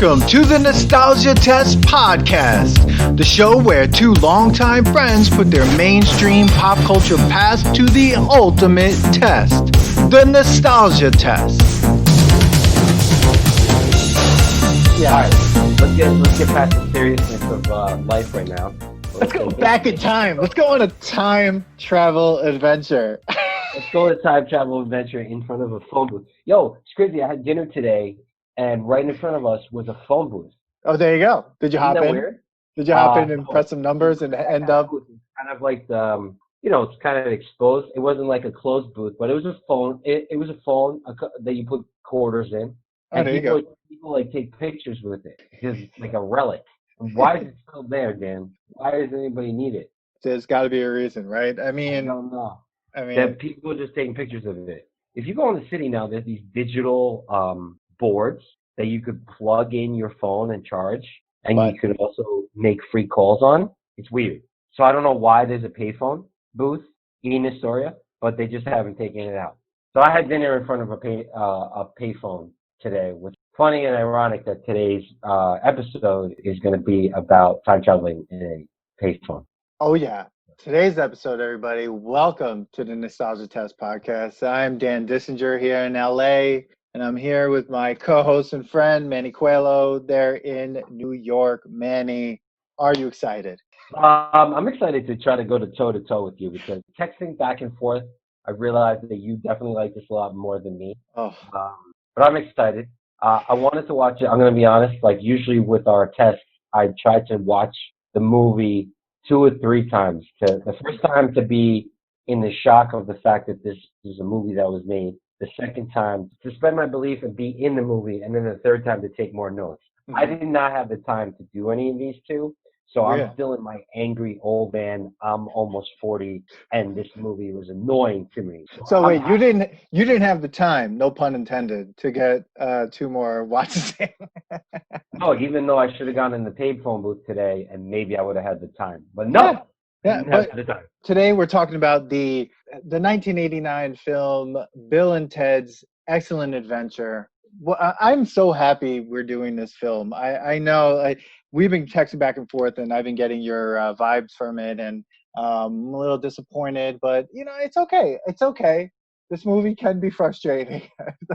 Welcome to the Nostalgia Test Podcast, the show where two longtime friends put their mainstream pop culture past to the ultimate test, the Nostalgia Test. Yeah, all right. Let's get past the seriousness of life right now. Let's go back in time. Let's go on a time travel adventure. Let's go on a time travel adventure in front of a phone booth. Yo, it's crazy. I had dinner today, and right in front of us was a phone booth. Oh, there you go. Did you hop in? Weird? Did you hop in and press some numbers and end up? It's kind of like the, it's kind of exposed. It wasn't like a closed booth, but it was a phone. It was a phone that you put quarters in, and people like take pictures with it because it's like a relic. Why is it still there, Dan? Why does anybody need it? There's got to be a reason, right? I don't know. That people are just taking pictures of it. If you go in the city now, there's these digital boards that you could plug in your phone and charge, and you could also make free calls on. It's weird. So I don't know why there's a payphone booth in Astoria, but they just haven't taken it out. So I had dinner in front of a payphone today, which is funny and ironic that today's episode is going to be about time traveling in a payphone. Oh, yeah. Today's episode, everybody, welcome to the Nostalgia Test Podcast. I'm Dan Dissinger here in LA, and I'm here with my co-host and friend, Manny Coelho. They're in New York. Manny, are you excited? I'm excited to try to go toe-to-toe with you because texting back and forth, I realized that you definitely like this a lot more than me. Oh. But I'm excited. I wanted to watch it. I'm going to be honest, like usually with our tests, I try to watch the movie 2 or 3 times. The first time to be in the shock of the fact that this is a movie that was made. The second time to suspend my belief and be in the movie. And then the third time to take more notes. Mm-hmm. I did not have the time to do any of these two. So I'm still in my angry old man. I'm almost 40, and this movie was annoying to me. So wait, you didn't have the time, no pun intended, to get 2 more watches in. No, even though I should have gone in the paid phone booth today, and maybe I would have had the time. But no, but today we're talking about the 1989 film Bill and Ted's Excellent Adventure. Well, I'm so happy we're doing this film. I know we've been texting back and forth, and I've been getting your vibes from it, and I'm a little disappointed, but it's okay. It's okay. This movie can be frustrating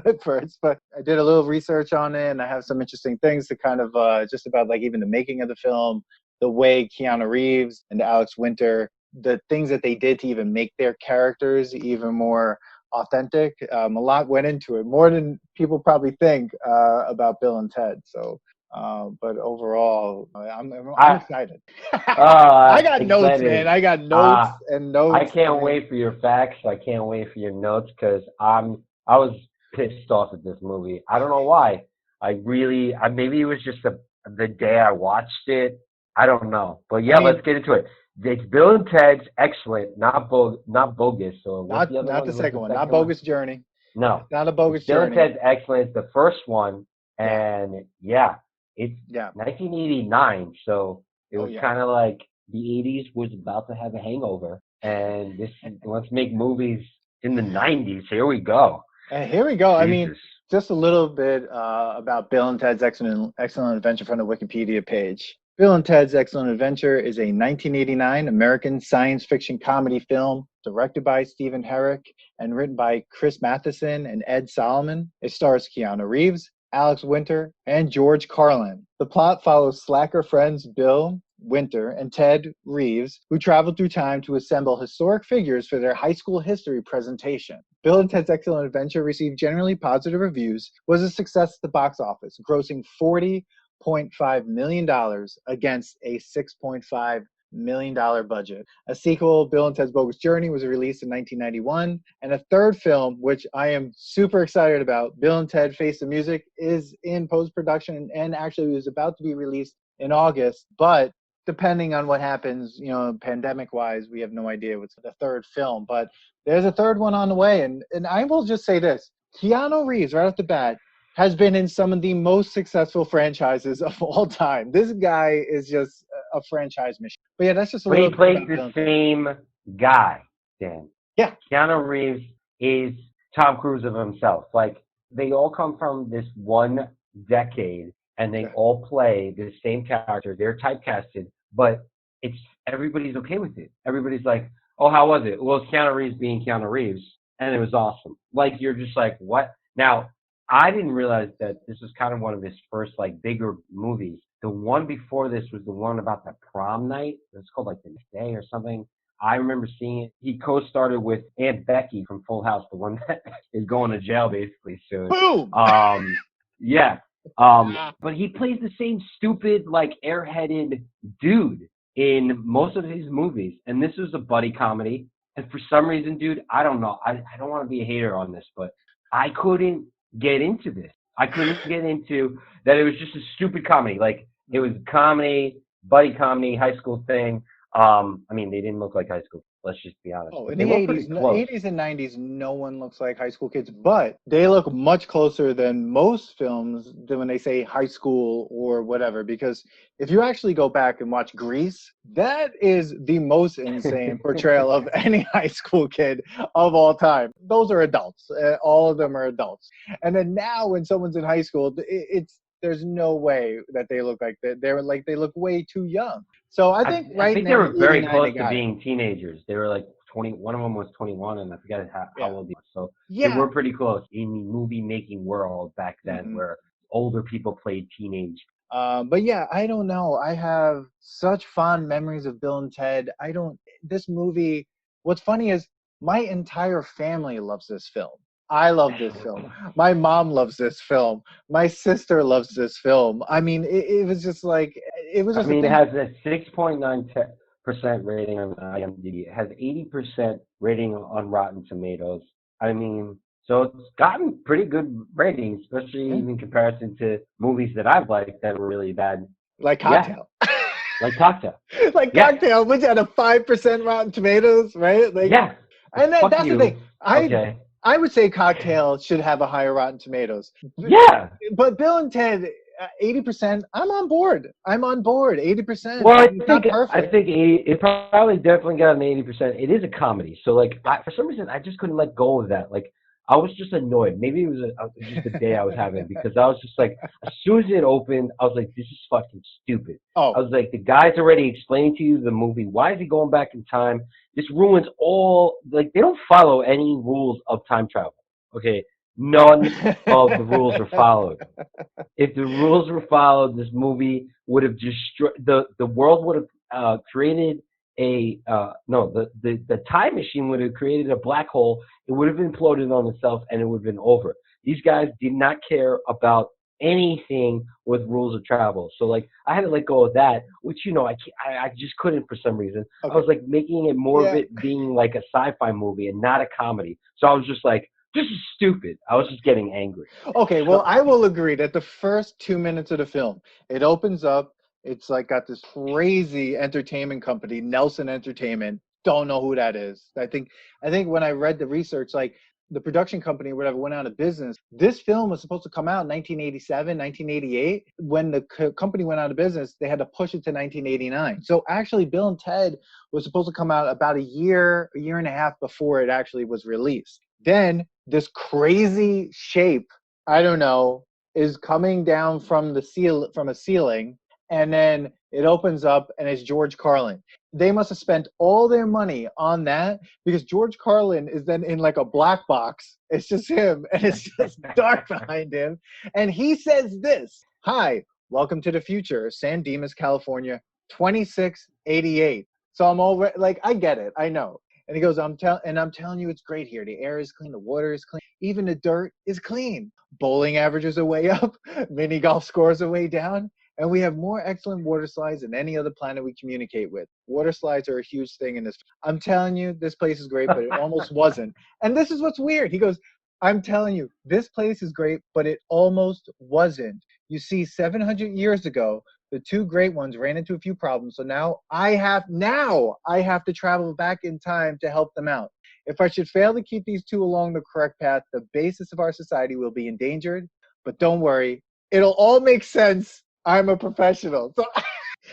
at first, but I did a little research on it, and I have some interesting things to kind of just about like even the making of the film, the way Keanu Reeves and Alex Winter, the things that they did to even make their characters even more authentic. A lot went into it, more than people probably think about Bill and Ted. So, but overall, I'm excited. I got excited. Notes, man. I got notes and notes. I can't wait for your facts. I can't wait for your notes because I was pissed off at this movie. I don't know why. Maybe it was just the day I watched it. I don't know. But yeah, let's get into it. It's Bill and Ted's Excellent, not bogus. So not the second one. Not Bogus Journey. No, not a Bogus Bill Journey. and Ted's Excellent, the first one, and it's 1989. So it was kind of like the 80s was about to have a hangover, and let's make movies in the 90s. Here we go. And here we go. Jesus. I mean, just a little bit about Bill and Ted's Excellent Adventure from the Wikipedia page. Bill and Ted's Excellent Adventure is a 1989 American science fiction comedy film directed by Stephen Herrick and written by Chris Matheson and Ed Solomon. It stars Keanu Reeves, Alex Winter, and George Carlin. The plot follows slacker friends Bill Winter and Ted Reeves, who travel through time to assemble historic figures for their high school history presentation. Bill and Ted's Excellent Adventure received generally positive reviews, was a success at the box office, grossing $40.5 million against a $6.5 million budget. A sequel, Bill and Ted's Bogus Journey, was released in 1991, and a third film, which I am super excited about, Bill and Ted Face the Music, is in post-production and actually was about to be released in August, but depending on what happens, pandemic-wise, we have no idea what's the third film, but there's a third one on the way, and I will just say this, Keanu Reeves, right off the bat, has been in some of the most successful franchises of all time. This guy is just a franchise mission. But yeah, that's just a little bit. But he plays the same guy, Dan. Yeah. Keanu Reeves is Tom Cruise of himself. Like, they all come from this one decade, and they all play the same character. They're typecasted, but it's everybody's okay with it. Everybody's like, "Oh, how was it?" Well, it's Keanu Reeves being Keanu Reeves, and it was awesome. Like you're just like, "What?" Now, I didn't realize that this was kind of one of his first like bigger movies. The one before this was the one about the prom night. It's called like The Next Day or something. I remember seeing it. He co-starred with Aunt Becky from Full House, the one that is going to jail basically soon. Boom. Yeah. But he plays the same stupid, like airheaded dude in most of his movies. And this was a buddy comedy. And for some reason, dude, I don't know. I don't want to be a hater on this, but I couldn't get into this. I couldn't get into that. It was just a stupid comedy. Like it was comedy, buddy comedy, high school thing. I mean, they didn't look like high school. Let's just be honest. Oh, in They the were 80s, pretty close. 80s and 90s, no one looks like high school kids, but they look much closer than most films than when they say high school or whatever. Because if you actually go back and watch Grease, that is the most insane portrayal of any high school kid of all time. Those are adults. All of them are adults. And then now when someone's in high school, there's no way that they look like that. They look way too young. So I think I think they now, were very 89, close they to got it. being teenagers. They were like 20. One of them was 21, and I forget how Yeah. old he was. So they Yeah. were pretty close in the movie making world back then, Mhm. where older people played teenage. But yeah, I don't know. I have such fond memories of Bill and Ted. This movie, what's funny is my entire family loves this film. I love this film. My mom loves this film. My sister loves this film. I mean, it was just like, it was I just a mean, it thing. has a 6.9% rating on IMDb. It has 80% rating on Rotten Tomatoes. I mean, so it's gotten pretty good ratings, especially Yeah. in comparison to movies that I've liked that were really bad. Like Yeah, Cocktail. like Cocktail. Like Yeah, Cocktail, which had a 5% Rotten Tomatoes, right? Like, yeah. and Fuck that's the thing. you. I Okay. I would say Cocktail should have a higher Rotten Tomatoes. Yeah. But Bill and Ted, 80%, I'm on board. I'm on board. 80%. Well, It's not I perfect. think 80, it probably definitely got an 80%. It is a comedy, so like for some reason I just couldn't let go of that. Like I was just annoyed. Maybe it was just the day I was having because I was just like, as soon as it opened, I was like, this is fucking stupid. I Oh, was like, the guy's already explaining to you the movie. Why is he going back in time? This ruins all. Like they don't follow any rules of time travel. Okay, none of the rules are followed. If the rules were followed, this movie would have destroyed the world would have created a no the time machine would have created a black hole. It would have imploded on itself and it would have been over. These guys did not care about anything with rules of travel. So like I had to let go of that, which I just couldn't for some reason. I okay. was like making it more of Yeah. it being like a sci-fi movie and not a comedy. So I was just like, this is stupid. I was just getting angry. Okay, well, So I will agree that the first 2 minutes of the film, it opens up. It's like got this crazy entertainment company, Nelson Entertainment. Don't know who that is. I think when I read the research, like the production company or whatever went out of business. This film was supposed to come out in 1987, 1988. When the company went out of business, they had to push it to 1989. So actually, Bill and Ted was supposed to come out about a year and a half before it actually was released. Then this crazy shape, I don't know, is coming down from a ceiling, and then it opens up and it's George Carlin. They must have spent all their money on that because George Carlin is then in like a black box. It's just him and it's just dark behind him. And he says this: "Hi, welcome to the future, San Dimas, California, 2688." So I'm already like, I get it. I know. And he goes, I'm telling you, it's great here. The air is clean, the water is clean, even the dirt is clean. Bowling averages are way up, mini golf scores are way down, and we have more excellent water slides than any other planet we communicate with. Water slides are a huge thing in this. I'm telling you, this place is great, but it almost wasn't. And this is what's weird. He goes, I'm telling you, this place is great, but it almost wasn't. You see, 700 years ago, the two great ones ran into a few problems, so now I have to travel back in time to help them out. If I should fail to keep these two along the correct path, the basis of our society will be endangered. But don't worry, it'll all make sense. I'm a professional. So,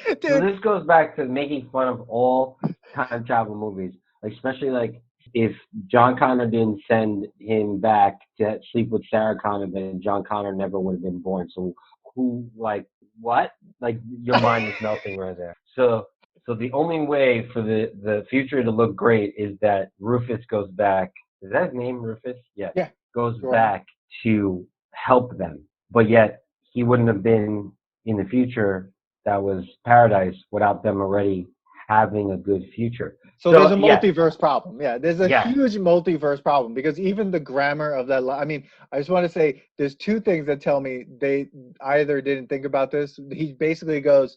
So dude, this goes back to making fun of all time travel movies, like especially like if John Connor didn't send him back to sleep with Sarah Connor, then John Connor never would have been born. So who, like, what? Like, your mind is melting right there. So the only way for the future to look great is that Rufus goes back. Is that his name, Rufus? Yeah. Yeah. Goes Sure. back to help them. But yet, he wouldn't have been in the future that was paradise without them already having a good future. So there's a yes, multiverse problem. Yeah, there's a yes, huge multiverse problem because even the grammar of that. I mean, I just want to say there's two things that tell me they either didn't think about this. He basically goes,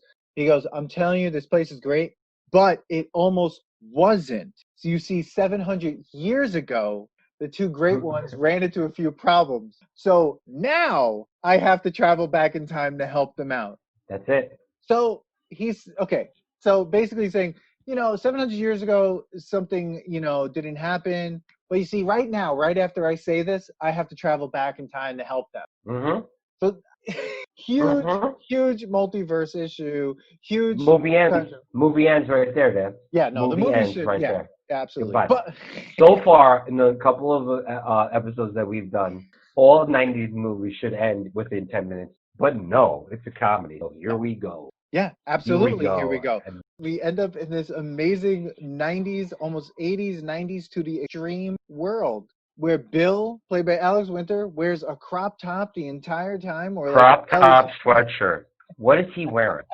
I'm telling you, this place is great, but it almost wasn't. So you see, 700 years ago, the two great ones ran into a few problems. So now I have to travel back in time to help them out. that's it. So he's okay. So basically saying, 700 years ago, something, didn't happen. But you see, right now, right after I say this, I have to travel back in time to help them. Mm-hmm. So huge, huge multiverse issue. Huge movie ends. Movie ends right there, Dan. Yeah, no, movie the movie ends should, right yeah, there. absolutely. Goodbye. But so far, in the couple of episodes that we've done, all 90s movies should end within 10 minutes. But no, it's a comedy. So here we go. Yeah, absolutely. Here Here we we go. We end up in this amazing 90s, almost 80s, 90s to the extreme world where Bill, played by Alex Winter, wears a crop top the entire time. Or crop top sweatshirt. What is he wearing?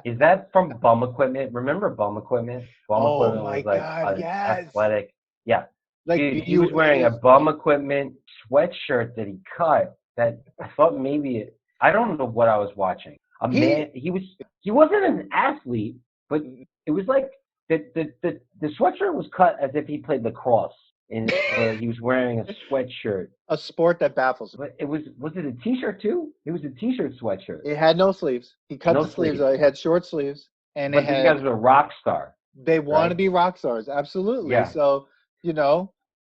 Is that from Bum Equipment? Remember Bum Equipment? Bum Equipment was like God, an yes. athletic. Yeah. Like dude, he was wearing a Bum Equipment sweatshirt that he cut that I thought maybe I don't know what I was watching. He wasn't an athlete, but it was like the sweatshirt was cut as if he played lacrosse. And he was wearing a sweatshirt. A sport that baffles me. But was it a t-shirt too? It was a t-shirt sweatshirt. It had no sleeves. He cut the sleeves. It had short sleeves. But these guys were a rock star. They want to be rock stars, absolutely. Yeah. So,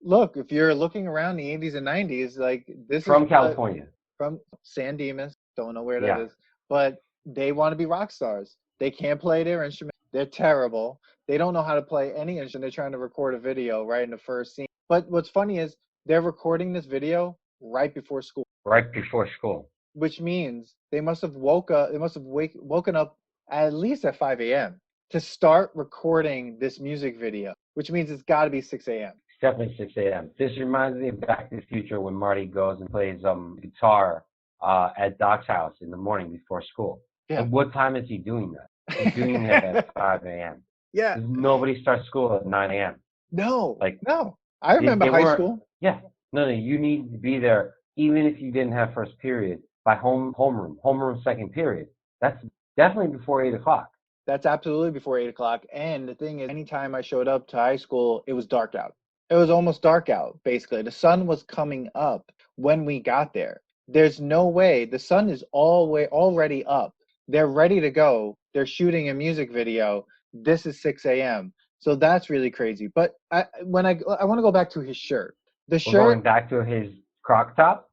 look, if you're looking around the 80s and 90s, like this from California. From San Dimas, don't know where that is. But they want to be rock stars. They can't play their instrument. They're terrible. They don't know how to play any instrument. They're trying to record a video right in the first scene. But what's funny is they're recording this video right before school. Right before school. Which means they must have woken up at least at 5 a.m. to start recording this music video, which means it's got to be 6 a.m. Definitely 6 a.m. This reminds me of Back to the Future when Marty goes and plays guitar at Doc's house in the morning before school. Yeah. And what time is he doing that? He's doing that at 5 a.m. Yeah. Nobody starts school at 9 a.m. No. No. I remember high school. Yeah. No, you need to be there even if you didn't have first period by homeroom second period. That's definitely before 8 o'clock. That's absolutely before 8 o'clock. And the thing is, anytime I showed up to high school, it was dark out. It was almost dark out, basically. The sun was coming up when we got there. There's no way. The sun is already up. They're ready to go. They're shooting a music video. This is 6 a.m. So that's really crazy. But I want to go back to his shirt. We're going back to his croc top?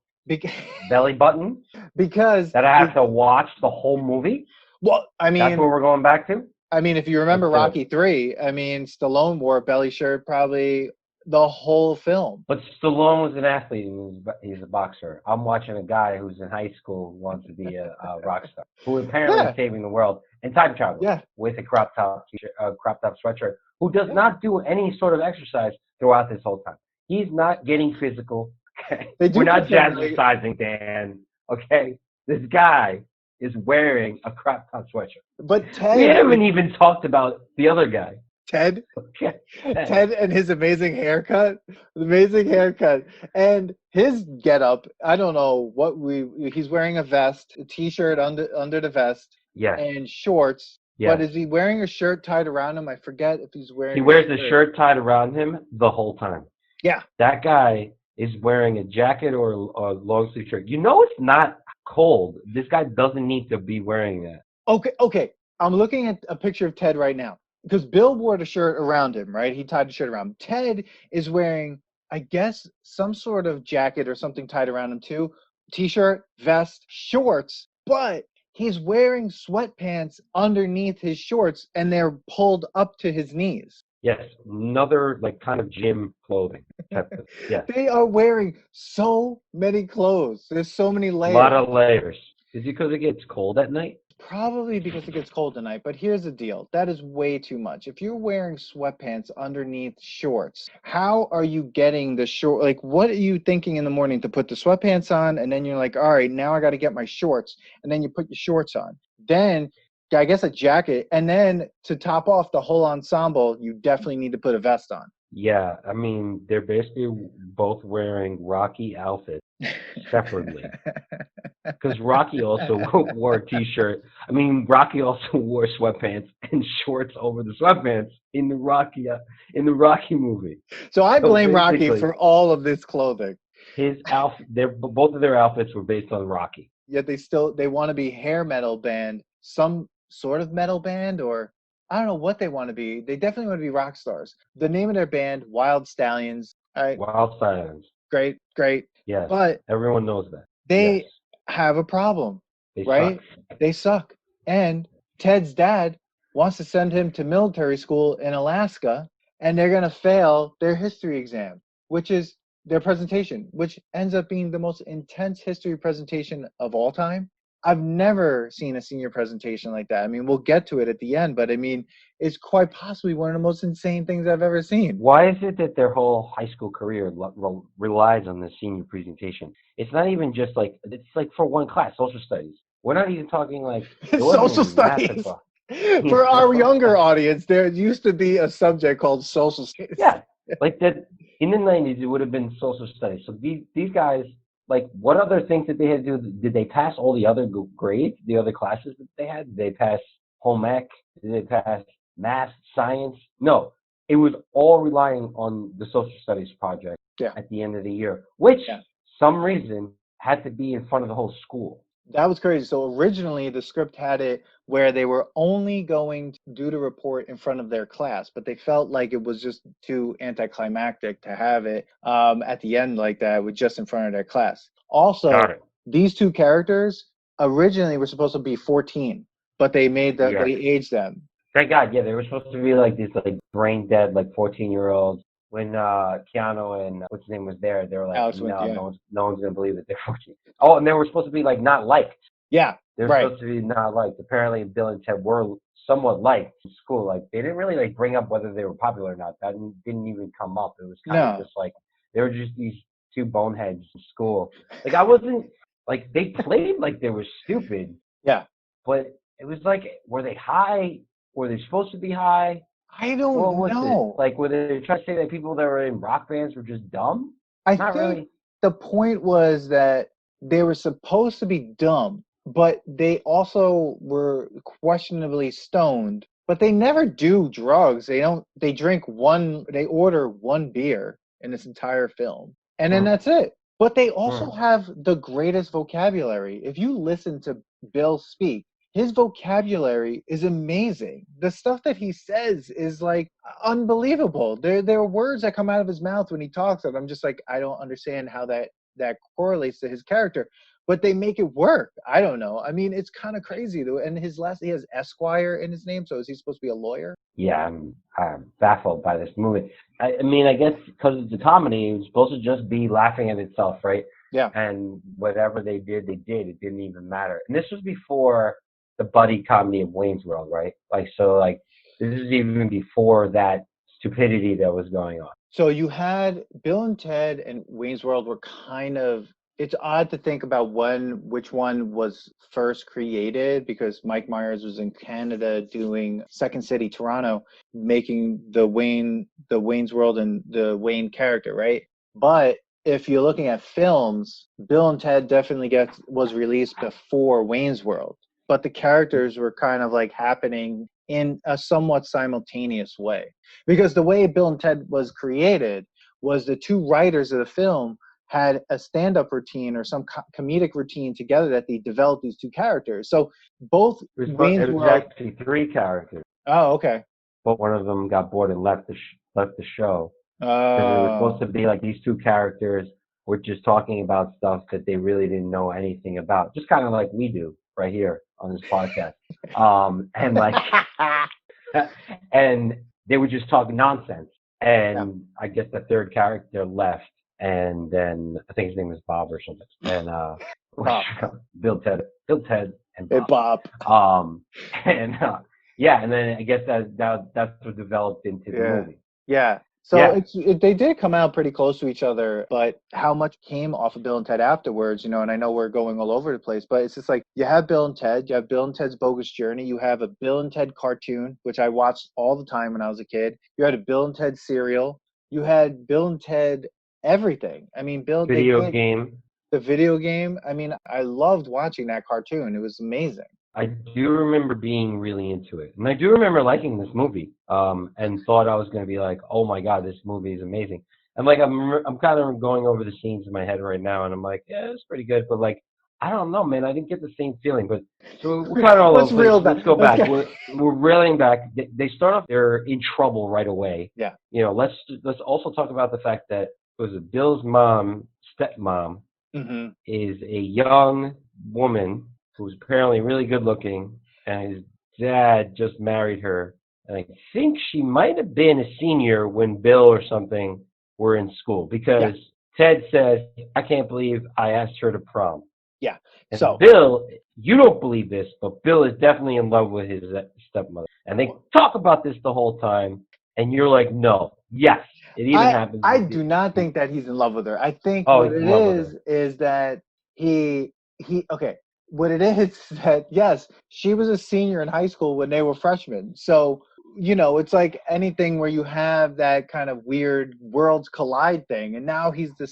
Belly button? Because that I have to watch the whole movie? Well, I mean, that's what we're going back to? I mean, if you remember Rocky 3, I mean, Stallone wore a belly shirt probably the whole film. But Stallone was an athlete and he's a boxer. I'm watching a guy who's in high school who wants to be a rock star, who apparently is saving the world and time travel with a crop top sweatshirt, who does not do any sort of exercise throughout this whole time. He's not getting physical. Okay? We're not jazzercising, Dan. Okay? This guy is wearing a crop top sweatshirt. But Ted, we haven't even talked about the other guy. Ted and his amazing haircut, and his getup. I don't know what he's wearing a vest, a t-shirt under the vest, and shorts. But is he wearing a shirt tied around him? I forget if he's wearing. He wears a shirt tied around him the whole time. Yeah, that guy is wearing a jacket or a long sleeve shirt. It's not cold. This guy doesn't need to be wearing that. Okay. I'm looking at a picture of Ted right now. Because Bill wore the shirt around him, right? He tied the shirt around him. Ted is wearing, I guess, some sort of jacket or something tied around him too. T-shirt, vest, shorts, but he's wearing sweatpants underneath his shorts and they're pulled up to his knees. Yes, another kind of gym clothing. They are wearing so many clothes. There's so many layers. A lot of layers. Is it because it gets cold at night? Probably because it gets cold tonight, but here's the deal. That is way too much. If you're wearing sweatpants underneath shorts, how are you getting the short? Like, what are you thinking in the morning to put the sweatpants on? And then you're like, all right, now I got to get my shorts. And then you put your shorts on. Then, I guess, a jacket. And then to top off the whole ensemble, you definitely need to put a vest on. Yeah, I mean, they're basically both wearing Rocky outfits separately. Because Rocky also wore a T-shirt. I mean, Rocky also wore sweatpants and shorts over the sweatpants in the Rocky movie. So I blame Rocky for all of this clothing. His outfit, both of their outfits were based on Rocky. Yet they want to be hair metal band, some sort of metal band, or I don't know what they want to be. They definitely want to be rock stars. The name of their band, Wild Stallions. All right. Wild Stallions. Great. Yes. But everyone knows that. They have a problem, right? Suck. They suck. And Ted's dad wants to send him to military school in Alaska, and they're going to fail their history exam, which is their presentation, which ends up being the most intense history presentation of all time. I've never seen a senior presentation like that. I mean, we'll get to it at the end, but I mean, it's quite possibly one of the most insane things I've ever seen. Why is it that their whole high school career relies on the senior presentation? It's not even just like, it's like for one class, social studies. We're not even talking like social studies. For our younger audience, there used to be a subject called social studies. Yeah, like that in the 90s, it would have been social studies. So these guys, like, what other things did they have to do? Did they pass all the other grades, the other classes that they had? Did they pass home ec? Did they pass math, science? No, it was all relying on the social studies project at the end of the year, which some reason had to be in front of the whole school. That was crazy. So originally the script had it where they were only going to do the report in front of their class, but they felt like it was just too anticlimactic to have it at the end like that with just in front of their class. Also, these two characters originally were supposed to be 14, but they made they aged them. Thank God, they were supposed to be like these like brain dead like 14-year-olds. When Keanu and what's his name was there, they were like, no one's gonna believe that they're 14. Oh, and they were supposed to be like not liked. Yeah, they were supposed to be not liked. Apparently, Bill and Ted were somewhat liked in school. Like they didn't really like bring up whether they were popular or not. That didn't even come up. It was kind of just like they were just these two boneheads in school. Like I wasn't like they played like they were stupid. Yeah, but it was like, were they high? Were they supposed to be high? I don't know. Like, were they trying to say that people that were in rock bands were just dumb? I think the point was that they were supposed to be dumb, but they also were questionably stoned. But they never do drugs. They order one beer in this entire film. And then that's it. But they also have the greatest vocabulary. If you listen to Bill speak, his vocabulary is amazing. The stuff that he says is like unbelievable. There are words that come out of his mouth when he talks that I'm just like, I don't understand how that correlates to his character, but they make it work. I don't know. I mean, it's kind of crazy though. And he has Esquire in his name. So is he supposed to be a lawyer? Yeah, I'm baffled by this movie. I mean, I guess because it's a comedy, it was supposed to just be laughing at itself, right? Yeah. And whatever they did. It didn't even matter. And this was before the buddy comedy of Wayne's World, right? Like, so like this is even before that stupidity that was going on. So you had Bill and Ted and Wayne's World were kind of, it's odd to think about which one was first created because Mike Myers was in Canada doing Second City, Toronto, making the Wayne's World and the Wayne character, right? But if you're looking at films, Bill and Ted definitely was released before Wayne's World. But the characters were kind of like happening in a somewhat simultaneous way. Because the way Bill and Ted was created was the two writers of the film had a stand-up routine or some comedic routine together that they developed these two characters. So both Wayne's World... actually three characters. Oh, okay. But one of them got bored and left the show. Because it was supposed to be like these two characters were just talking about stuff that they really didn't know anything about. Just kind of like we do right here on this podcast. And like, and they were just talking nonsense. And I guess the third character left and then I think his name is Bob or something, and Bob. Bill, Ted, and Hey, Bob. Bob. And yeah, and then I guess that's what developed into the movie. Yeah. So Yeah. they did come out pretty close to each other, but how much came off of Bill and Ted afterwards, and I know we're going all over the place, but it's just like you have Bill and Ted, you have Bill and Ted's Bogus Journey, you have a Bill and Ted cartoon, which I watched all the time when I was a kid. You had a Bill and Ted cereal. You had Bill and Ted everything. I mean, Video game. The video game. I mean, I loved watching that cartoon. It was amazing. I do remember being really into it, and I do remember liking this movie. And thought I was going to be like, "Oh my god, this movie is amazing." And like I'm kind of going over the scenes in my head right now, and I'm like, "Yeah, it's pretty good," but like I don't know, man. I didn't get the same feeling. But so we're kind of all over the place. Let's go back. We're reeling back. They start off. They're in trouble right away. Yeah. Let's also talk about the fact that it was Bill's mom, stepmom, is a young woman who's apparently really good looking, and his dad just married her. And I think she might have been a senior when Bill or something were in school, because Ted says, "I can't believe I asked her to prom." Yeah. And so Bill, you don't believe this, but Bill is definitely in love with his stepmother. And they talk about this the whole time, and you're like, no, yes. It even happens. I do not think that he's in love with her. I think what it is that okay. What it is that, yes, she was a senior in high school when they were freshmen. So, it's like anything where you have that kind of weird worlds collide thing. And now she's the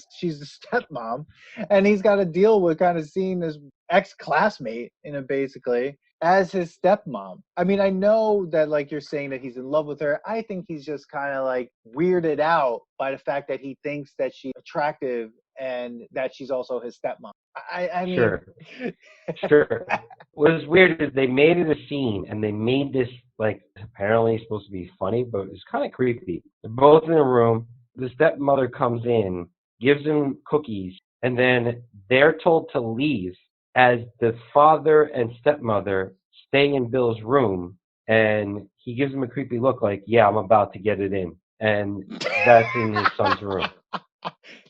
stepmom, and he's got to deal with kind of seeing this ex-classmate, basically, as his stepmom. I mean, I know that, like, you're saying that he's in love with her. I think he's just kind of like weirded out by the fact that he thinks that she's attractive and that she's also his stepmom. I mean, sure. What was weird is they made it a scene, and they made this, like, apparently it's supposed to be funny, but it's kind of creepy. They're both in a room. The stepmother comes in, gives them cookies, and then they're told to leave as the father and stepmother stay in Bill's room, and he gives him a creepy look like, "Yeah, I'm about to get it in." And that's in his son's room.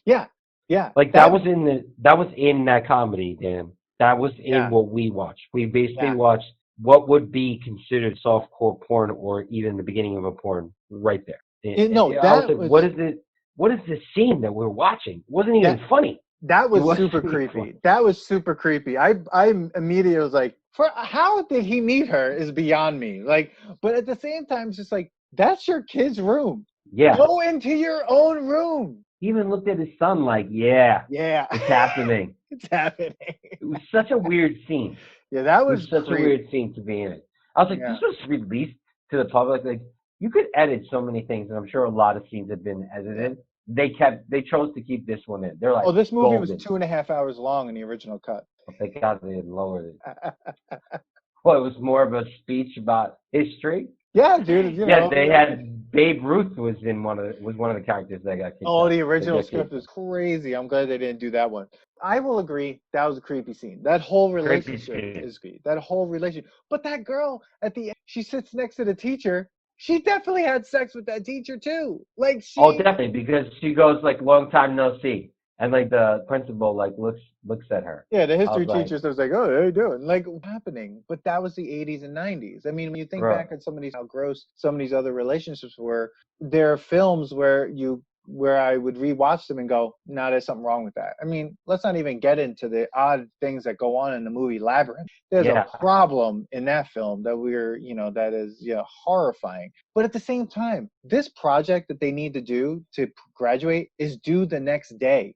Yeah. Yeah. Like that was in that comedy, Dan. That was in what we watched. We basically watched what would be considered softcore porn, or even the beginning of a porn, right there. What is it? What is this scene that we're watching? It wasn't even funny. That was super creepy. Funny. That was super creepy. I immediately was like, how did he meet her is beyond me. Like, but at the same time, it's just like, that's your kid's room. Yeah. Go into your own room. He even looked at his son like, yeah, it's happening. It's happening. It was such a weird scene. Yeah, that was such a weird scene to be in it. I was like, this was released to the public. Like, you could edit so many things, and I'm sure a lot of scenes have been edited. They chose to keep this one in. They're like, this movie was 2.5 hours long in the original cut. Thank God they didn't lower it. Well, it was more of a speech about history. Yeah, dude. They had Babe Ruth was one of the characters that got kicked out. The original script was crazy. I'm glad they didn't do that one. I will agree, that was a creepy scene. That whole relationship is creepy. That whole relationship. But that girl at the end, she sits next to the teacher. She definitely had sex with that teacher too. Like definitely, because she goes like, "Long time no see," and like the principal like looks at her. Yeah, the history teacher was like, "Oh, how you doing?" Like, what's happening? But that was the 80s and 90s. I mean, when you think back at how gross some of these other relationships were, there are films where I would rewatch them and go, "No, there's something wrong with that." I mean, let's not even get into the odd things that go on in the movie Labyrinth. There's a problem in that film that that is horrifying. But at the same time, this project that they need to do to graduate is due the next day.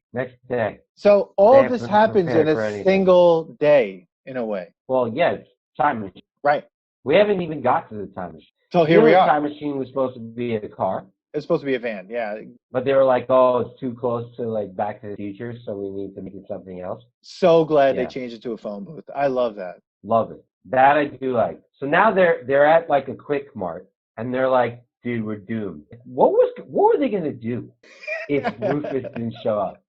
So all this happens in a single day, in a way. Well, it's time machine. Right. We haven't even got to the time machine. So here we are. The time machine was supposed to be a car. It's supposed to be a van, yeah. But they were like, "Oh, it's too close to like Back to the Future, so we need to make it something else." So glad they changed it to a phone booth. I love that. Love it. That I do like. So now they're at like a Quick Mart, and they're like, "Dude, we're doomed." What were they gonna do if Rufus didn't show up?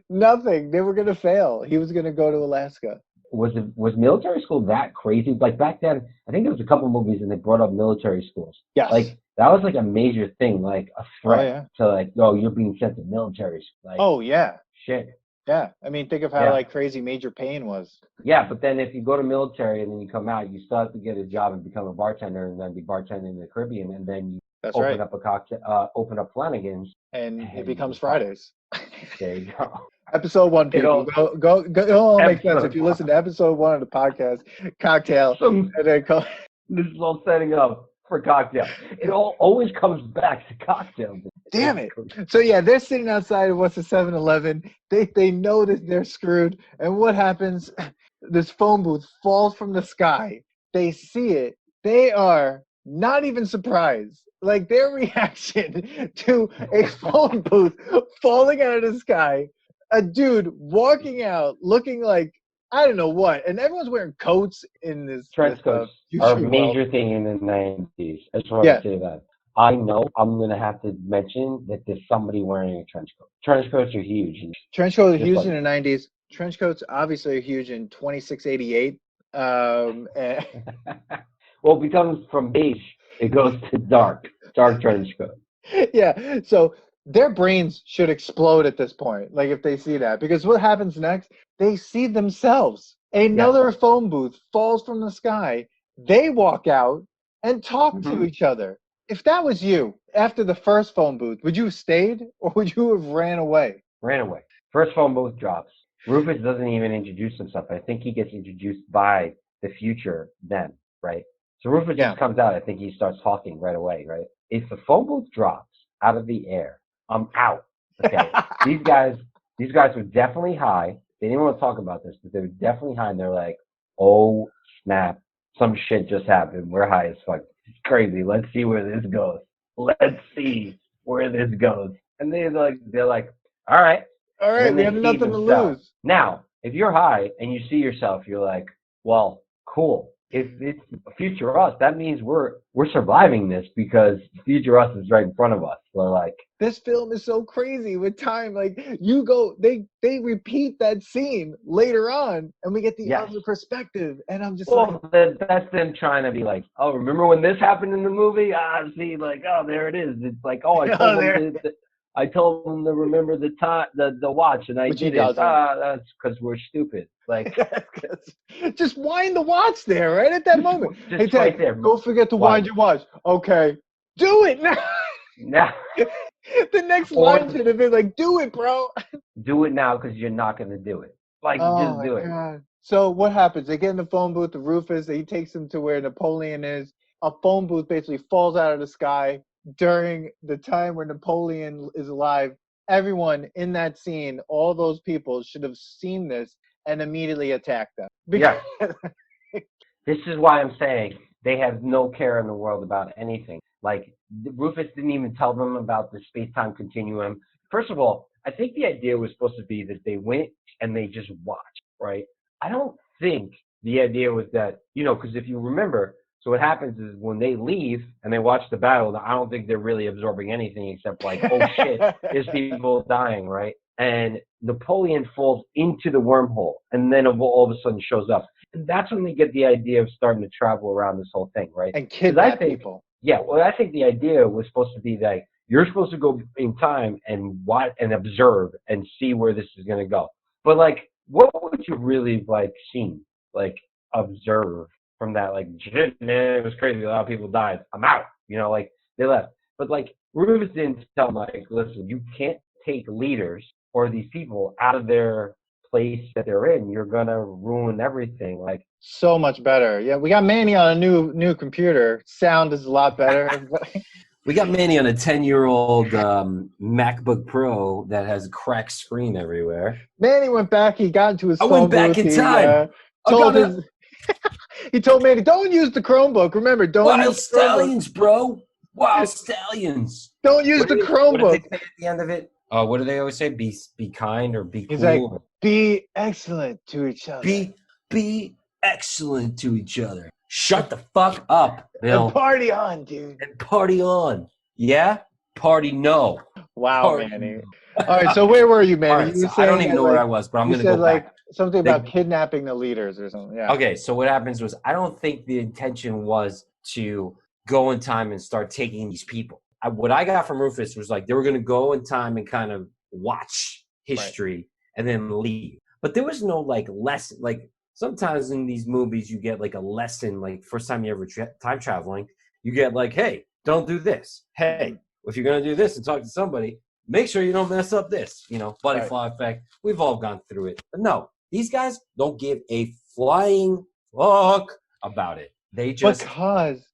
Nothing. They were gonna fail. He was gonna go to Alaska. Was military school that crazy? Like back then, I think there was a couple movies and they brought up military schools. Yes. Like that was like a major thing, like a threat Oh, yeah. to like, oh, you're being sent to military. Like, Oh, yeah. shit. Yeah. I mean, think of how like crazy Major Payne was. Yeah, but then if you go to military and then you come out, you still have to get a job and become a bartender and then be bartending in the Caribbean, and then you open up a cocktail, open up Flanagan's, and it becomes Fridays. There you go. Episode 1, people. Go. It all makes sense if you listen to episode 1 of the podcast, Cocktail. And then this is all setting up for Cocktail. It all always comes back to Cocktail. Damn it. So yeah, they're sitting outside of what's a 7-Eleven. They know that they're screwed. And what happens? This phone booth falls from the sky. They see it. They are not even surprised. Like their reaction to a phone booth falling out of the sky, a dude walking out looking like I don't know what, and everyone's wearing coats in this. Trench coats are a major thing in the 90s. I just want to say that. I know I'm going to have to mention that there's somebody wearing a trench coat. Trench coats are huge. Trench coats are huge in the 90s. Trench coats obviously are huge in 2688. Well, it becomes from beige, it goes to dark trench coat. Yeah, so their brains should explode at this point, like if they see that. Because what happens next? They see themselves. Another phone booth falls from the sky. They walk out and talk to each other. If that was you, after the first phone booth, would you have stayed or would you have ran away? Ran away. First phone booth drops. Rufus doesn't even introduce himself. I think he gets introduced by the future then, right? So Rufus just comes out. I think he starts talking right away, right? If the phone booth drops out of the air, I'm out. Okay. These guys were definitely high. They didn't want to talk about this, but they were definitely high. And they're like, oh, snap. Some shit just happened. We're high as fuck. It's crazy. Let's see where this goes. Let's see where this goes. And they're like, all right. We have nothing to lose. Now, if you're high and you see yourself, you're like, well, cool. If it's future us, that means we're surviving this because future us is right in front of us. We're like, this film is so crazy with time. Like they repeat that scene later on, and we get the other perspective. And I'm just that's them trying to be like, oh, remember when this happened in the movie? See, like, oh, there it is. It's like, oh, I told them to remember the time, the watch, and I did it. That's because we're stupid. Like, just wind the watch there, right at that moment. Just hey, right there. Don't forget to wind your watch. Okay, do it now. Now. The next line should have been like, "Do it, bro." Do it now, because you're not gonna do it. Like, just do it. God. So what happens? They get in the phone booth. The Rufus. He takes them to where Napoleon is. A phone booth basically falls out of the sky during the time where Napoleon is alive. Everyone in that scene, all those people should have seen this and immediately attacked them. Yeah. This is why I'm saying they have no care in the world about anything. Like, Rufus didn't even tell them about the space-time continuum. First of all, I think the idea was supposed to be that they went and they just watched, right? I don't think the idea was that, because if you remember, so what happens is when they leave and they watch the battle, I don't think they're really absorbing anything except like, oh shit, there's people dying, right? And Napoleon falls into the wormhole and then all of a sudden shows up. And that's when they get the idea of starting to travel around this whole thing, right? And kidnap people. Yeah, well, I think the idea was supposed to be that you're supposed to go in time and watch and observe and see where this is going to go. But like, what would you really like seen, like observe from that? Like, shit, man, it was crazy. A lot of people died. I'm out. Like they left. But like, Rufus didn't tell them, like, listen, you can't take leaders or these people out of their place that they're in. You're gonna ruin everything. Like, so much better. Yeah, we got Manny on a new computer. Sound is a lot better. We got Manny on a 10-year-old MacBook Pro that has a cracked screen everywhere. Manny went back. He got into his phone I went back booth. in time. He told Manny, don't use the Chromebook. Remember, don't Wild use Stallions, bro. Wild Stallions. Don't use the Chromebook. What did they say at the end of it? What do they always say? Be kind or be He's cool. Like, be excellent to each other. Be excellent to each other. Shut the fuck up, Bill. And party on, dude. And party on. Yeah? Party no. Wow, party. Manny. All right, so where were you, Manny? Right, so I don't even know where I was, but I'm going to go like back. Something about kidnapping the leaders or something. Yeah. Okay, so what happens was I don't think the intention was to go in time and start taking these people. What I got from Rufus was like they were going to go in time and kind of watch history and then leave. But there was no like lesson. Like sometimes in these movies, you get like a lesson. Like first time you ever time traveling, you get like, hey, don't do this. Hey, if you're going to do this and talk to somebody, make sure you don't mess up this. You know, butterfly effect. We've all gone through it. But no, these guys don't give a flying fuck about it. They just because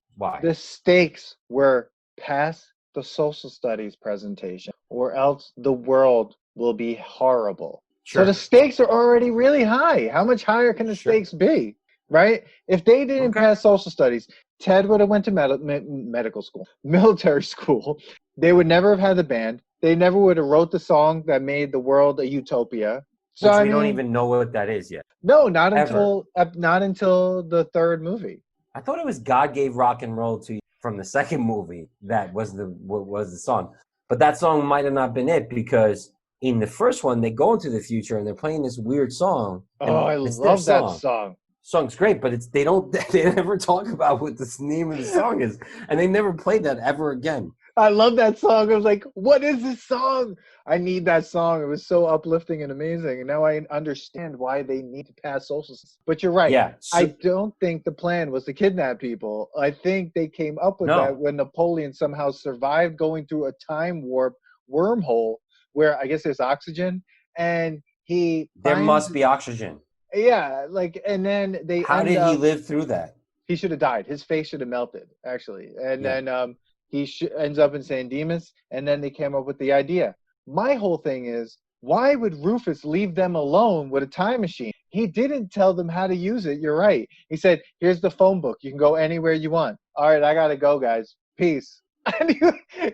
the stakes were past the social studies presentation, or else the world will be horrible. Sure. So the stakes are already really high. How much higher can the stakes be, right? If they didn't pass social studies, Ted would have went to medical school, military school. They would never have had the band. They never would have wrote the song that made the world a utopia. So Which we don't even know what that is yet. No, not until the third movie. I thought it was God Gave Rock and Roll to You from the second movie. That was the song. But that song might have not been it, because in the first one, they go into the future and they're playing this weird song. Oh, I love that song. Song's great, but they never talk about what the name of the song is. And they never played that ever again. I love that song. I was like, what is this song? I need that song. It was so uplifting and amazing. And now I understand why they need to pass social systems. But you're right. Yeah. I don't think the plan was to kidnap people. I think they came up with that when Napoleon somehow survived going through a time warp wormhole where I guess there's oxygen, and there must be oxygen. Yeah, like, and then they How did he live through that? He should have died. His face should have melted, actually. And then he ends up in San Dimas, and then they came up with the idea. My whole thing is, why would Rufus leave them alone with a time machine? He didn't tell them how to use it. You're right. He said, here's the phone book. You can go anywhere you want. All right, I got to go, guys. Peace. And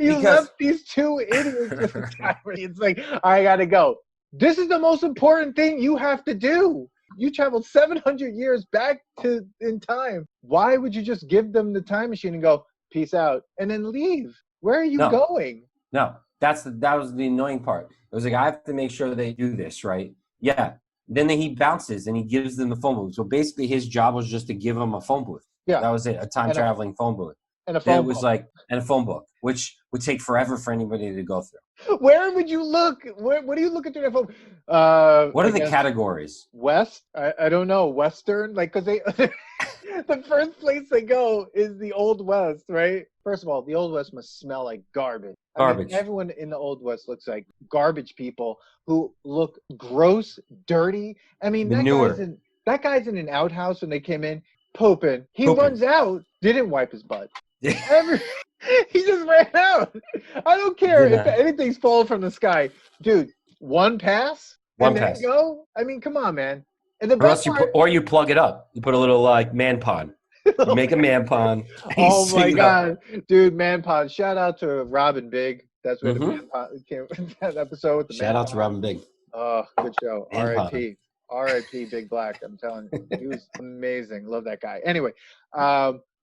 you left these two idiots with the time machine. It's like, I got to go. This is the most important thing you have to do. You traveled 700 years back in time. Why would you just give them the time machine and go, peace out, and then leave? Where are you going? No, that was the annoying part. It was like, I have to make sure they do this, right? Yeah. Then he bounces and he gives them the phone booth. So basically his job was just to give them a phone booth. Yeah. That was it, a time-traveling phone booth. And a phone book. And a phone book, which would take forever for anybody to go through. Where would you look? What are you looking through that phone? What are the categories? West? I don't know. Western? Like, because they the first place they go is the Old West, right? First of all, the Old West must smell like garbage. I mean, everyone in the Old West looks like garbage people who look gross, dirty. I mean, that guy's in an outhouse when they came in, pooping. He runs out, didn't wipe his butt. He just ran out. I don't care if anything's falling from the sky. Dude, one pass? Then go? I mean, come on, man. And the best part, you plug it up. You put a little man pond. You make a man pond. Oh my God. Dude, man pond. Shout out to Robin Big. That's where the man pond came that episode with the Shout out to Robin Big. Oh, good show. R.I.P. R.I.P. Big Black. I'm telling you. He was amazing. Love that guy. Anyway,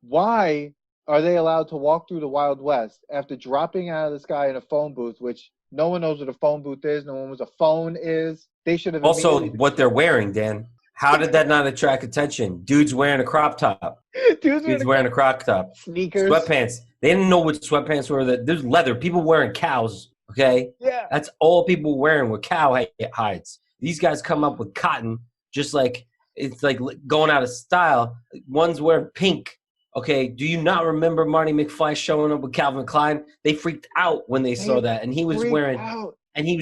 why are they allowed to walk through the Wild West after dropping out of the sky in a phone booth, which no one knows what a phone booth is, no one knows what a phone is? They should have also what they're wearing, Dan. How did that not attract attention? Dude's wearing a crop top. Dude's wearing a crop top. Sneakers. Sweatpants. They didn't know what sweatpants were. There's leather. People wearing cows, okay? Yeah. That's all people wearing with cow hides. These guys come up with cotton, just like it's like going out of style. One's wearing pink. Okay, do you not remember Marty McFly showing up with Calvin Klein? They freaked out when they saw that, and he was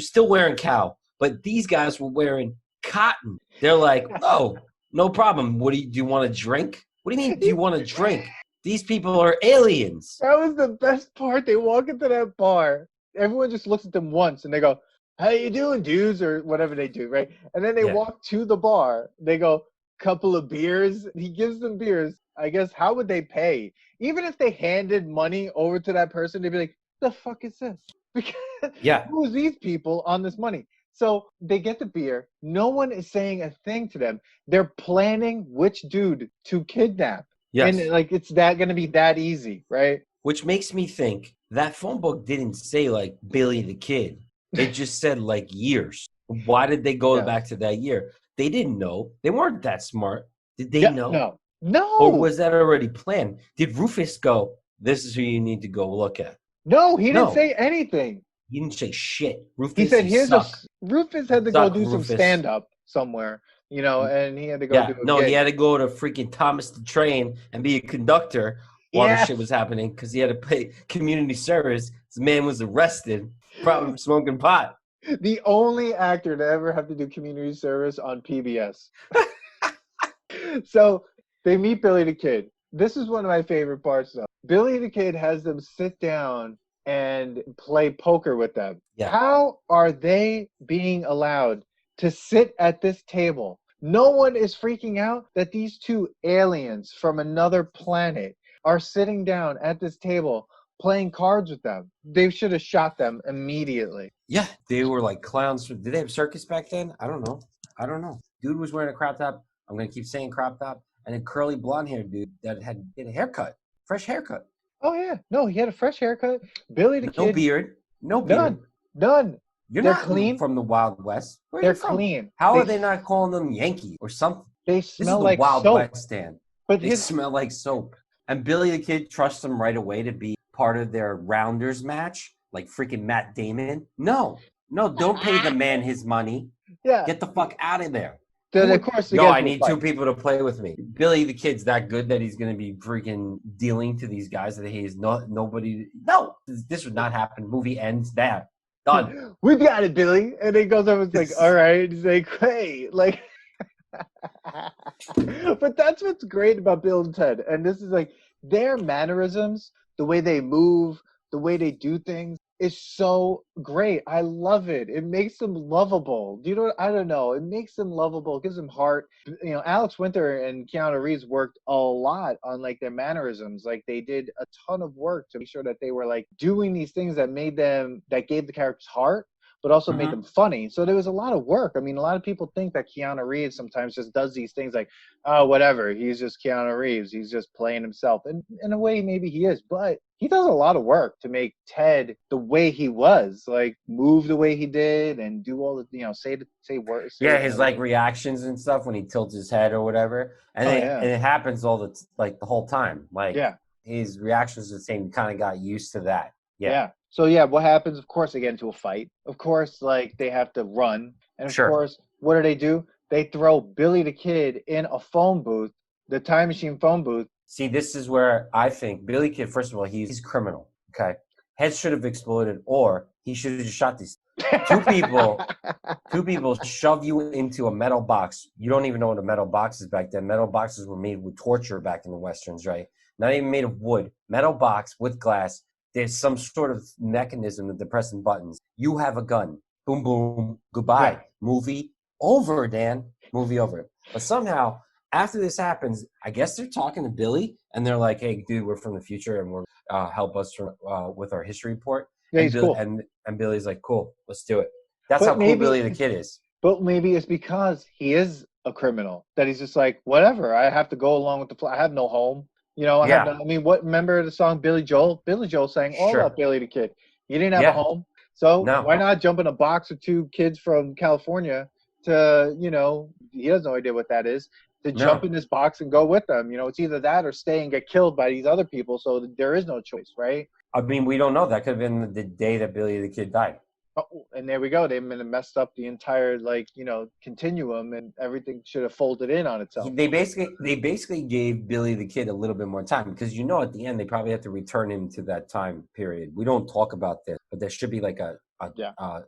still wearing cow. But these guys were wearing cotton. They're like, oh, no problem. Do you want to drink? What do you mean, do you want to drink? These people are aliens. That was the best part. They walk into that bar. Everyone just looks at them once, and they go, how you doing, dudes? Or whatever they do, right? And then they walk to the bar. They go, couple of beers. He gives them beers. I guess, how would they pay? Even if they handed money over to that person, they'd be like, the fuck is this? Because who's these people on this money? So they get the beer. No one is saying a thing to them. They're planning which dude to kidnap. Yes. And like, it's going to be that easy, right? Which makes me think that phone book didn't say like Billy the Kid. It just said like years. Why did they go back to that year? They didn't know. They weren't that smart. Did they know? No. Or was that already planned? Did Rufus go, This is who you need to go look at. No, he didn't No. say anything. He didn't say shit. Rufus, He said, you suck. Rufus had to go Suck, do some Rufus. stand-up somewhere, you know, and he had to go do a No, gig. he had to go to freaking Thomas the Train and be a conductor while the Yes. shit was happening because he had to pay community service. This man was arrested, probably smoking pot. The only actor to ever have to do community service on PBS. So they meet Billy the Kid. This is one of my favorite parts, though. Billy the Kid has them sit down and play poker with them. Yeah. How are they being allowed to sit at this table? No one is freaking out that these two aliens from another planet are sitting down at this table playing cards with them. They should have shot them immediately. Yeah, they were like clowns. Did they have circus back then? I don't know. Dude was wearing a crop top. I'm going to keep saying crop top. And a curly blonde haired dude that had a haircut. Fresh haircut. Oh, yeah. No, he had a fresh haircut. Billy the Kid. No beard. No beard. None. You're They're not clean. from the Wild West. Where are They're you from? clean. How are they not calling them Yankee or something? They This is smell the like Wild soap. West stand. But They smell like soap. And Billy the Kid trusts them right away to be part of their Rounders match, like freaking Matt Damon. No, don't pay the man his money. yeah. Get the fuck out of there. Then, of course, Yo, I need two people to play with me. Billy the Kid's that good that he's going to be freaking dealing to these guys that he is nobody. No, this would not happen. Movie ends there. Done. We got it, Billy. And he goes over and is like, all right. He's like, hey, like. But that's what's great about Bill and Ted. And this is like their mannerisms, the way they move, the way they do things is so great. I love it. It makes them lovable. Do you know what? I don't know. It makes them lovable. It gives them heart. You know, Alex Winter and Keanu Reeves worked a lot on like their mannerisms. Like they did a ton of work to make sure that they were like doing these things that gave the characters heart, but also made them funny. So there was a lot of work. I mean, a lot of people think that Keanu Reeves sometimes just does these things like, oh, whatever. He's just Keanu Reeves. He's just playing himself. And in a way, maybe he is. But he does a lot of work to make Ted the way he was, like move the way he did and do all the, you know, say words. Yeah, his like reactions and stuff when he tilts his head or whatever. And, and it happens the whole time. Like his reactions are the same. You kind of got used to that. Yeah. So, what happens? Of course, they get into a fight. Of course, like, they have to run. And, of course, what do? They throw Billy the Kid in a phone booth, the time machine phone booth. See, this is where I think Billy Kid, first of all, he's criminal, okay? Head should have exploded, or he should have just shot these two people shove you into a metal box. You don't even know what a metal box is back then. Metal boxes were made with torture back in the Westerns, right? Not even made of wood. Metal box with glass. There's some sort of mechanism that they're pressing buttons. You have a gun. Boom, boom. Goodbye. Yeah. Movie over, Dan. Movie over. But somehow, after this happens, I guess they're talking to Billy, and they're like, hey, dude, we're from the future, and we're help us with our history report. Yeah, and he's cool. And Billy's like, cool, let's do it. That's how cool Billy the Kid is. But maybe it's because he is a criminal, that he's just like, whatever, I have to go along with the plot. I have no home. You know, remember the song Billy Joel? Billy Joel sang all about Billy the Kid. He didn't have a home. So why not jump in a box with two kids from California to, you know, he has no idea what that is, to jump in this box and go with them. You know, it's either that or stay and get killed by these other people. So there is no choice, right? I mean, we don't know. That could have been the day that Billy the Kid died. Oh, and there we go. They've been messed up the entire, like, you know, continuum, and everything should have folded in on itself. They basically gave Billy the Kid a little bit more time, because, you know, at the end they probably have to return him to that time period. We don't talk about this, but there should be like a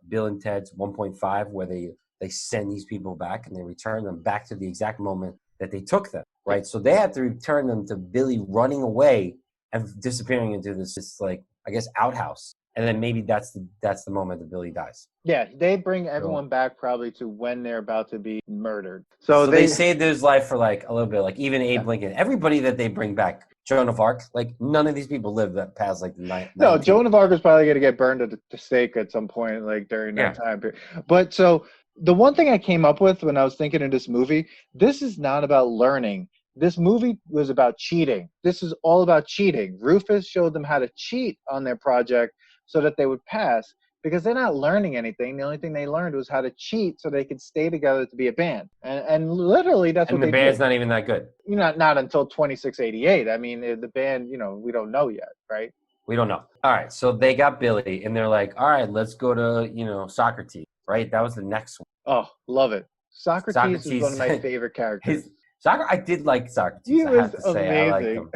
Bill and Ted's 1.5 where they send these people back and they return them back to the exact moment that they took them, right? So they have to return them to Billy running away and disappearing into this like, I guess, outhouse. And then maybe that's the moment that Billy dies. Yeah, they bring everyone back probably to when they're about to be murdered. So they saved his life for like a little bit, like even Abe Lincoln. Everybody that they bring back, Joan of Arc, like none of these people lived that past like the night. No, Joan of Arc was probably going to get burned at the stake at some point, like during that time period. But so the one thing I came up with when I was thinking of this movie, this is not about learning. This movie was about cheating. This is all about cheating. Rufus showed them how to cheat on their project so that they would pass, because they're not learning anything. The only thing they learned was how to cheat so they could stay together to be a band. And literally that's what they did. And the band's not even that good. Not until 2688. I mean, the band, you know, we don't know yet, right? We don't know. All right, so they got Billy, and they're like, all right, let's go to, Socrates, right? That was the next one. Oh, love it. Socrates is one of my Socrates, favorite characters. I did like Socrates, He I was have to say. I liked amazing. him.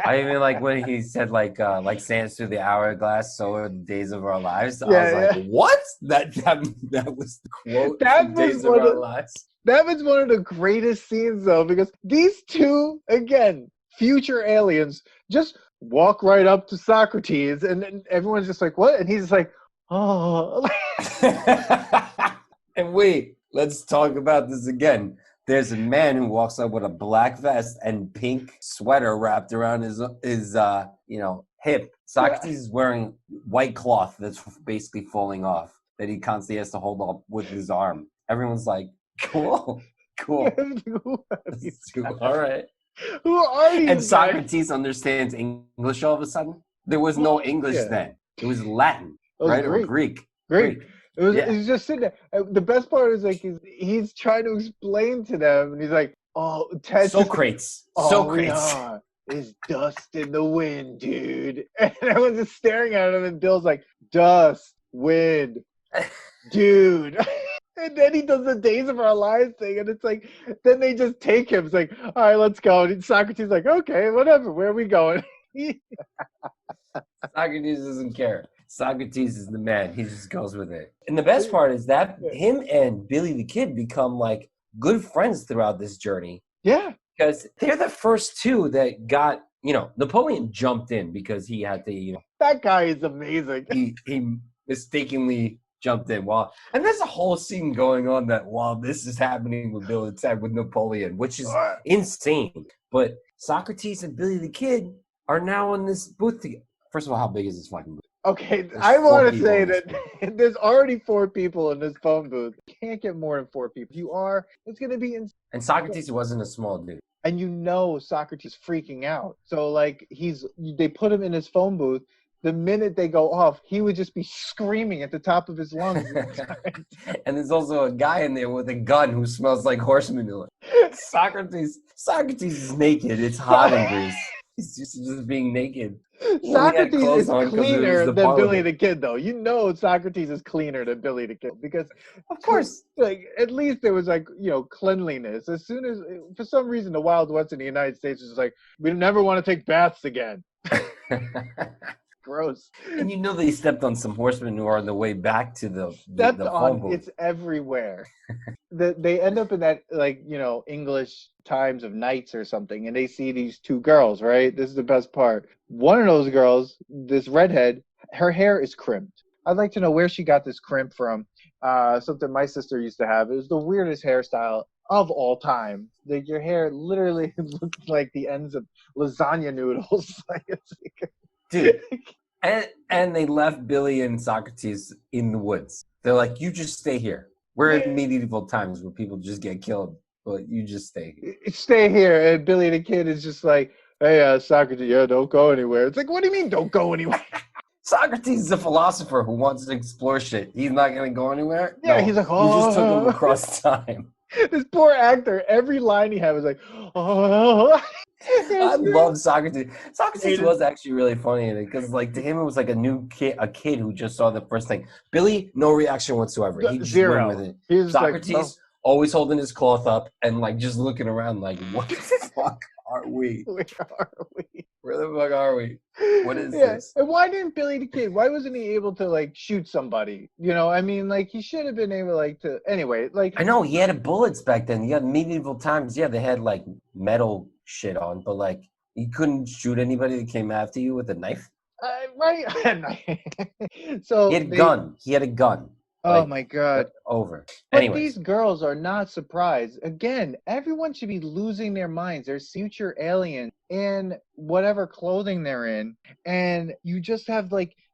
I even like when he said like sands through the hourglass, so are the days of our lives. I was like, what? That was the quote from Days of Our Lives. That was one of the greatest scenes though, because these two, again, future aliens, just walk right up to Socrates, and then everyone's just like, what? And he's just like, oh. And wait, let's talk about this again. There's a man who walks up with a black vest and pink sweater wrapped around his hip. Socrates is wearing white cloth that's basically falling off, that he constantly has to hold up with his arm. Everyone's like, cool. All right. Who are you? And Socrates understands English all of a sudden. There was no English then. It was Latin, right? Greek. Or Greek. Greek. He's just sitting there. The best part is like he's trying to explain to them, and he's like, "Oh, Ted, Socrates, Socrates is dust in the wind, dude." And everyone's just staring at him, and Bill's like, "Dust, wind, dude." And then he does the Days of Our Lives thing, and it's like, then they just take him. It's like, all right, let's go. And Socrates is like, okay, whatever. Where are we going? Socrates doesn't care. Socrates is the man. He just goes with it. And the best part is that him and Billy the Kid become like good friends throughout this journey. Yeah. Because they're the first two that got, Napoleon jumped in because he had to, That guy is amazing. He mistakenly jumped in and there's a whole scene going on that while this is happening with Bill and Ted with Napoleon, which is insane. But Socrates and Billy the Kid are now in this booth together. First of all, how big is this fucking booth? Okay, I want to say that there's already 4 people in this phone booth. You can't get more than 4 people. If you are, it's going to be insane. And Socrates wasn't a small dude. And Socrates is freaking out. So like they put him in his phone booth. The minute they go off, he would just be screaming at the top of his lungs. And there's also a guy in there with a gun who smells like horse manure. Socrates is naked. It's hot in Greece. He's just being naked. Socrates is cleaner than Billy the Kid, though. Socrates is cleaner than Billy the Kid because, of course, like at least there was cleanliness. As soon as, for some reason, the Wild West in the United States is like, we never want to take baths again. Gross. And they stepped on some horse manure on the way back to the phone booth. It's everywhere. They end up in that English Times of Nights or something, and they see these 2 girls, right? This is the best part. One of those girls, this redhead, her hair is crimped. I'd like to know where she got this crimp from. Something my sister used to have. It was the weirdest hairstyle of all time. Like your hair literally looked like the ends of lasagna noodles. Dude, and they left Billy and Socrates in the woods. They're like, you just stay here. We're in medieval times where people just get killed, but you just stay here. Stay here. And Billy the Kid is just like, hey, Socrates, don't go anywhere. It's like, what do you mean don't go anywhere? Socrates is a philosopher who wants to explore shit. He's not going to go anywhere? Yeah, no, he's like, You just took him across time. This poor actor, every line he had was like, oh. I love Socrates. Socrates was actually really funny in it because, to him, it was like a kid who just saw the first thing. Billy, no reaction whatsoever. He just Zero. went with it. Socrates, always holding his cloth up and just looking around like, what the fuck are we? Where are we? Where the fuck are we? What is this? And why didn't Billy the Kid? Why wasn't he able to shoot somebody? He should have been able to. Anyway, I know he had bullets back then. You had medieval times. Yeah, they had metal shit on, but you couldn't shoot anybody that came after you with a knife. Right. So he had a gun. Oh my God. Over. But Anyways. These girls are not surprised. Again, everyone should be losing their minds. They're future aliens in whatever clothing they're in. And you just have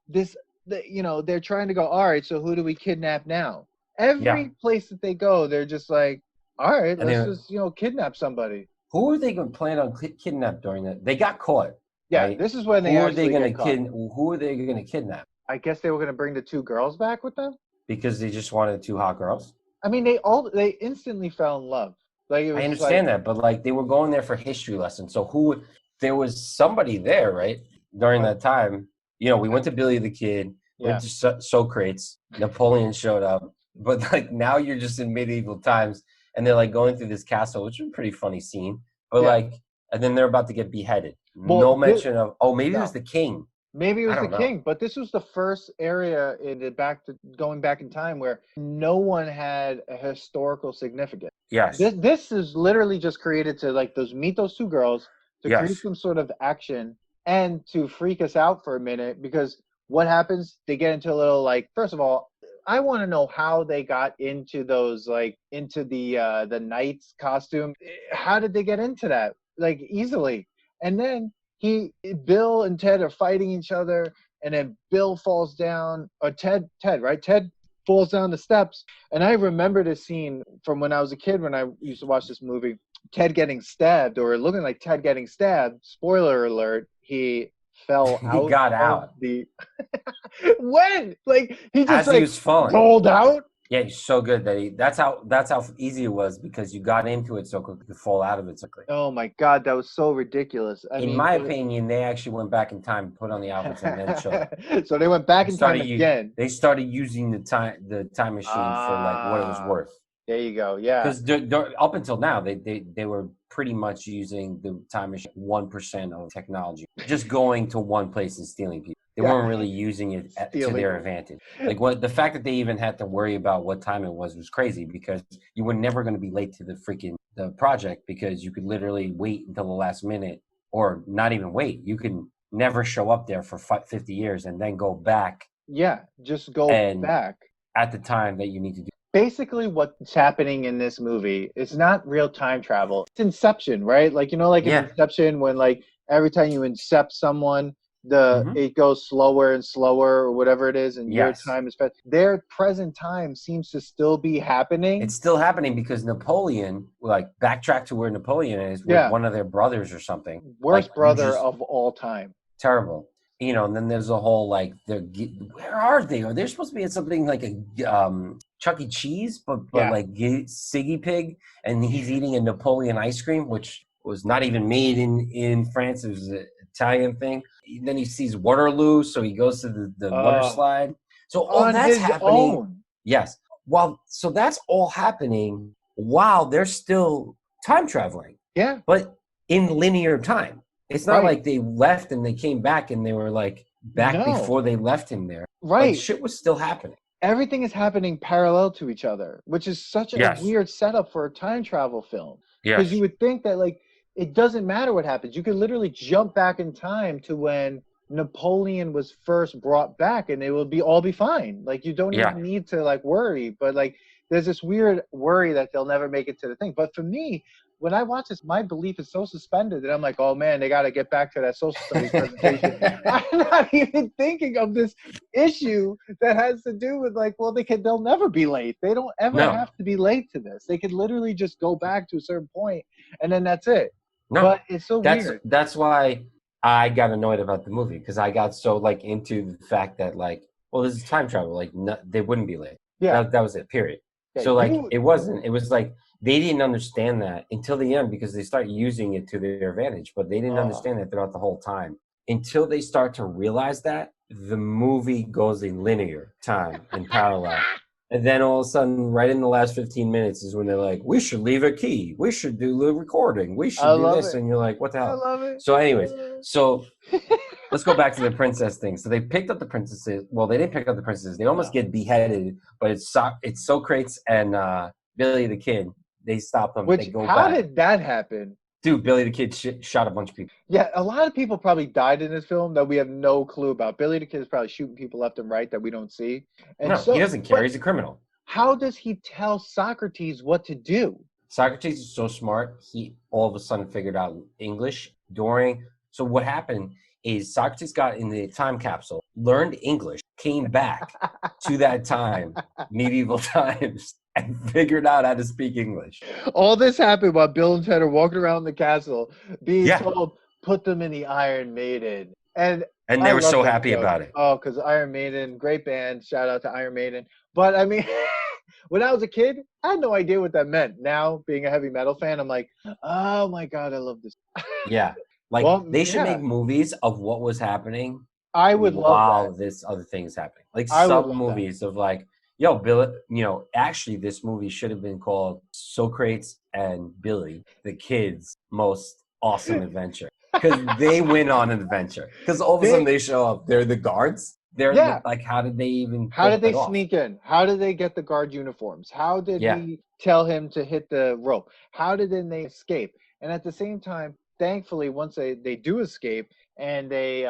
this, they're trying to go, all right, so who do we kidnap now? Every place that they go, they're just like, all right, let's just, kidnap somebody. Who are they going to plan on kidnap during that? They got caught. Yeah, right? This is when they Who are they going to kidnap? I guess they were going to bring the 2 girls back with them. Because they just wanted 2 hot girls? I mean, they instantly fell in love. I understand that, but they were going there for history lessons. So there was somebody there, right? during that time, you know, we went to Billy the Kid, went to Socrates, Napoleon showed up, but like now you're just in medieval times, and they're like going through this castle, which is a pretty funny scene. But like, and then they're about to get beheaded. Well, no mention of maybe it was the king. Maybe it was I the don't know. king, but this was the first area going back in time where no one had a historical significance. Yes. This is literally just created to like meet those two girls to create some sort of action and to freak us out for a minute, because what happens? They get into a little like, first of all, I want to know how they got into those into the knight's costume. How did they get into that? Like easily. And then Bill and Ted are fighting each other, and then Bill falls down, or Ted, right? Ted falls down the steps. And I remember this scene from when I was a kid, when I used to watch this movie. Ted getting stabbed, or looking like Ted getting stabbed. Spoiler alert, he fell out. He got out. When? Like, he just he was falling, rolled out? Yeah, he's so good that that's how easy it was, because you got into it so quickly to fall out of it so quickly. Oh my God, that was so ridiculous. In my opinion, they actually went back in time, put on the outfits, and then showed. So they went back in time again. They started using the time machine for like what it was worth. There you go. Yeah. Because up until now, they were pretty much using the time machine 1% of technology, just going to one place and stealing people. They weren't really using it to their advantage. Like the fact that they even had to worry about what time it was crazy, because you were never going to be late to the project, because you could literally wait until the last minute, or not even wait. You can never show up there for 50 years and then go back. Yeah, just go back at the time that you need to do. Basically, what's happening in this movie is not real time travel. It's Inception, right? Like, you know, like in Inception, when like every time you incept someone, it goes slower and slower, or whatever it is, and your time is fast. Their present time seems to still be happening. It's still happening because Napoleon, like, backtrack to where Napoleon is with one of their brothers or something. Worst brother of all time. Terrible. You know, and then there's a whole like, where are they? Are they supposed to be at something like a Chuck E. Cheese, but like Siggy Pig, and he's eating a Napoleon ice cream, which was not even made in France. It was an Italian thing. Then he sees Waterloo, so he goes to the water slide. So all that's happening. Yes. So that's all happening while they're still time traveling. Yeah. But in linear time. It's not like they left and they came back and they were like back before they left him there. Right. Like, shit was still happening. Everything is happening parallel to each other, which is such a weird setup for a time travel film. Because you would think that like it doesn't matter what happens. You could literally jump back in time to when Napoleon was first brought back, and it will all be fine. Like, you don't even need to like worry. But like there's this weird worry that they'll never make it to the thing. But for me, when I watch this, my belief is so suspended that I'm like, oh man, they got to get back to that social studies presentation. I'm not even thinking of this issue that has to do with like, well, they'll never be late. They don't ever have to be late to this. They could literally just go back to a certain point, and then that's it. No, but it's so weird. That's why I got annoyed about the movie, because I got so like into the fact that like, well, this is time travel. Like, they wouldn't be late. Yeah, that was it. Period. Yeah, so like, it wasn't. It was like, they didn't understand that until the end, because they start using it to their advantage, but they didn't understand that throughout the whole time. Until they start to realize that, the movie goes in linear time and parallel. And then all of a sudden, right in the last 15 minutes is when they're like, we should leave a key. We should do the recording. We should do this. And you're like, what the hell? I love it. So anyways, let's go back to the princess thing. So they picked up the princesses. Well, they didn't pick up the princesses. They almost get beheaded, but it's Socrates and Billy the Kid. They stop them. They go how back. Did that happen? Dude, Billy the Kid shot a bunch of people. Yeah, a lot of people probably died in this film that we have no clue about. Billy the Kid is probably shooting people left and right that we don't see. And no, he doesn't care. He's a criminal. How does he tell Socrates what to do? Socrates is so smart. He all of a sudden figured out English So what happened is Socrates got in the time capsule, learned English, came back to that time, medieval times, and figured out how to speak English. All this happened while Bill and Ted are walking around the castle being told, put them in the Iron Maiden. And they were so happy about it. Oh, because Iron Maiden, great band. Shout out to Iron Maiden. But I mean, when I was a kid, I had no idea what that meant. Now, being a heavy metal fan, I'm like, oh my God, I love this. Yeah. Like Well, they should yeah, make movies of what was happening I would love while that. this other thing is happening. Like I would sub love that. movies of like, yo, Bill, actually this movie should have been called Socrates and Billy, the kids' most awesome adventure. Because they went on an adventure. Because all of a sudden they show up. They're the guards. Yeah. Like, how did they even How pull did they that off? sneak in? How did they get the guard uniforms? How did Yeah. he tell him to hit the rope? How did then they escape? And at the same time, thankfully, once they do escape and they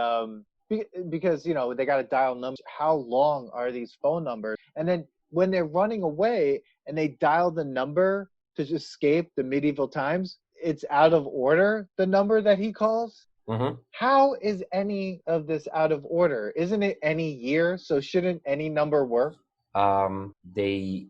because they got to dial numbers. How long are these phone numbers? And then when they're running away and they dial the number to escape the medieval times, it's out of order, the number that he calls. Mm-hmm. How is any of this out of order? Isn't it any year? So shouldn't any number work? They.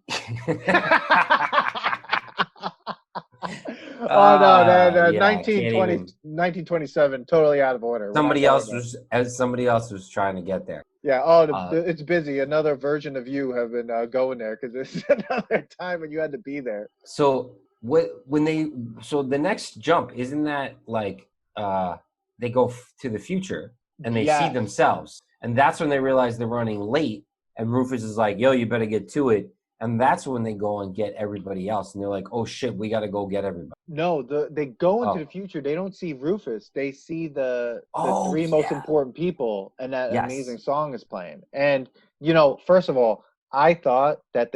Oh no, yeah, 1920, 1927, totally out of order. Somebody else was trying to get there. Yeah. It's busy. Another version of you have been going there because it's another time when you had to be there. So the next jump, isn't that like they go to the future and they see themselves, and that's when they realize they're running late, and Rufus is like, yo, you better get to it. And that's when they go and get everybody else. And they're like, oh, shit, we got to go get everybody. No, they go into the future. They don't see Rufus. They see the three most important people. And that amazing song is playing. And, first of all, I thought that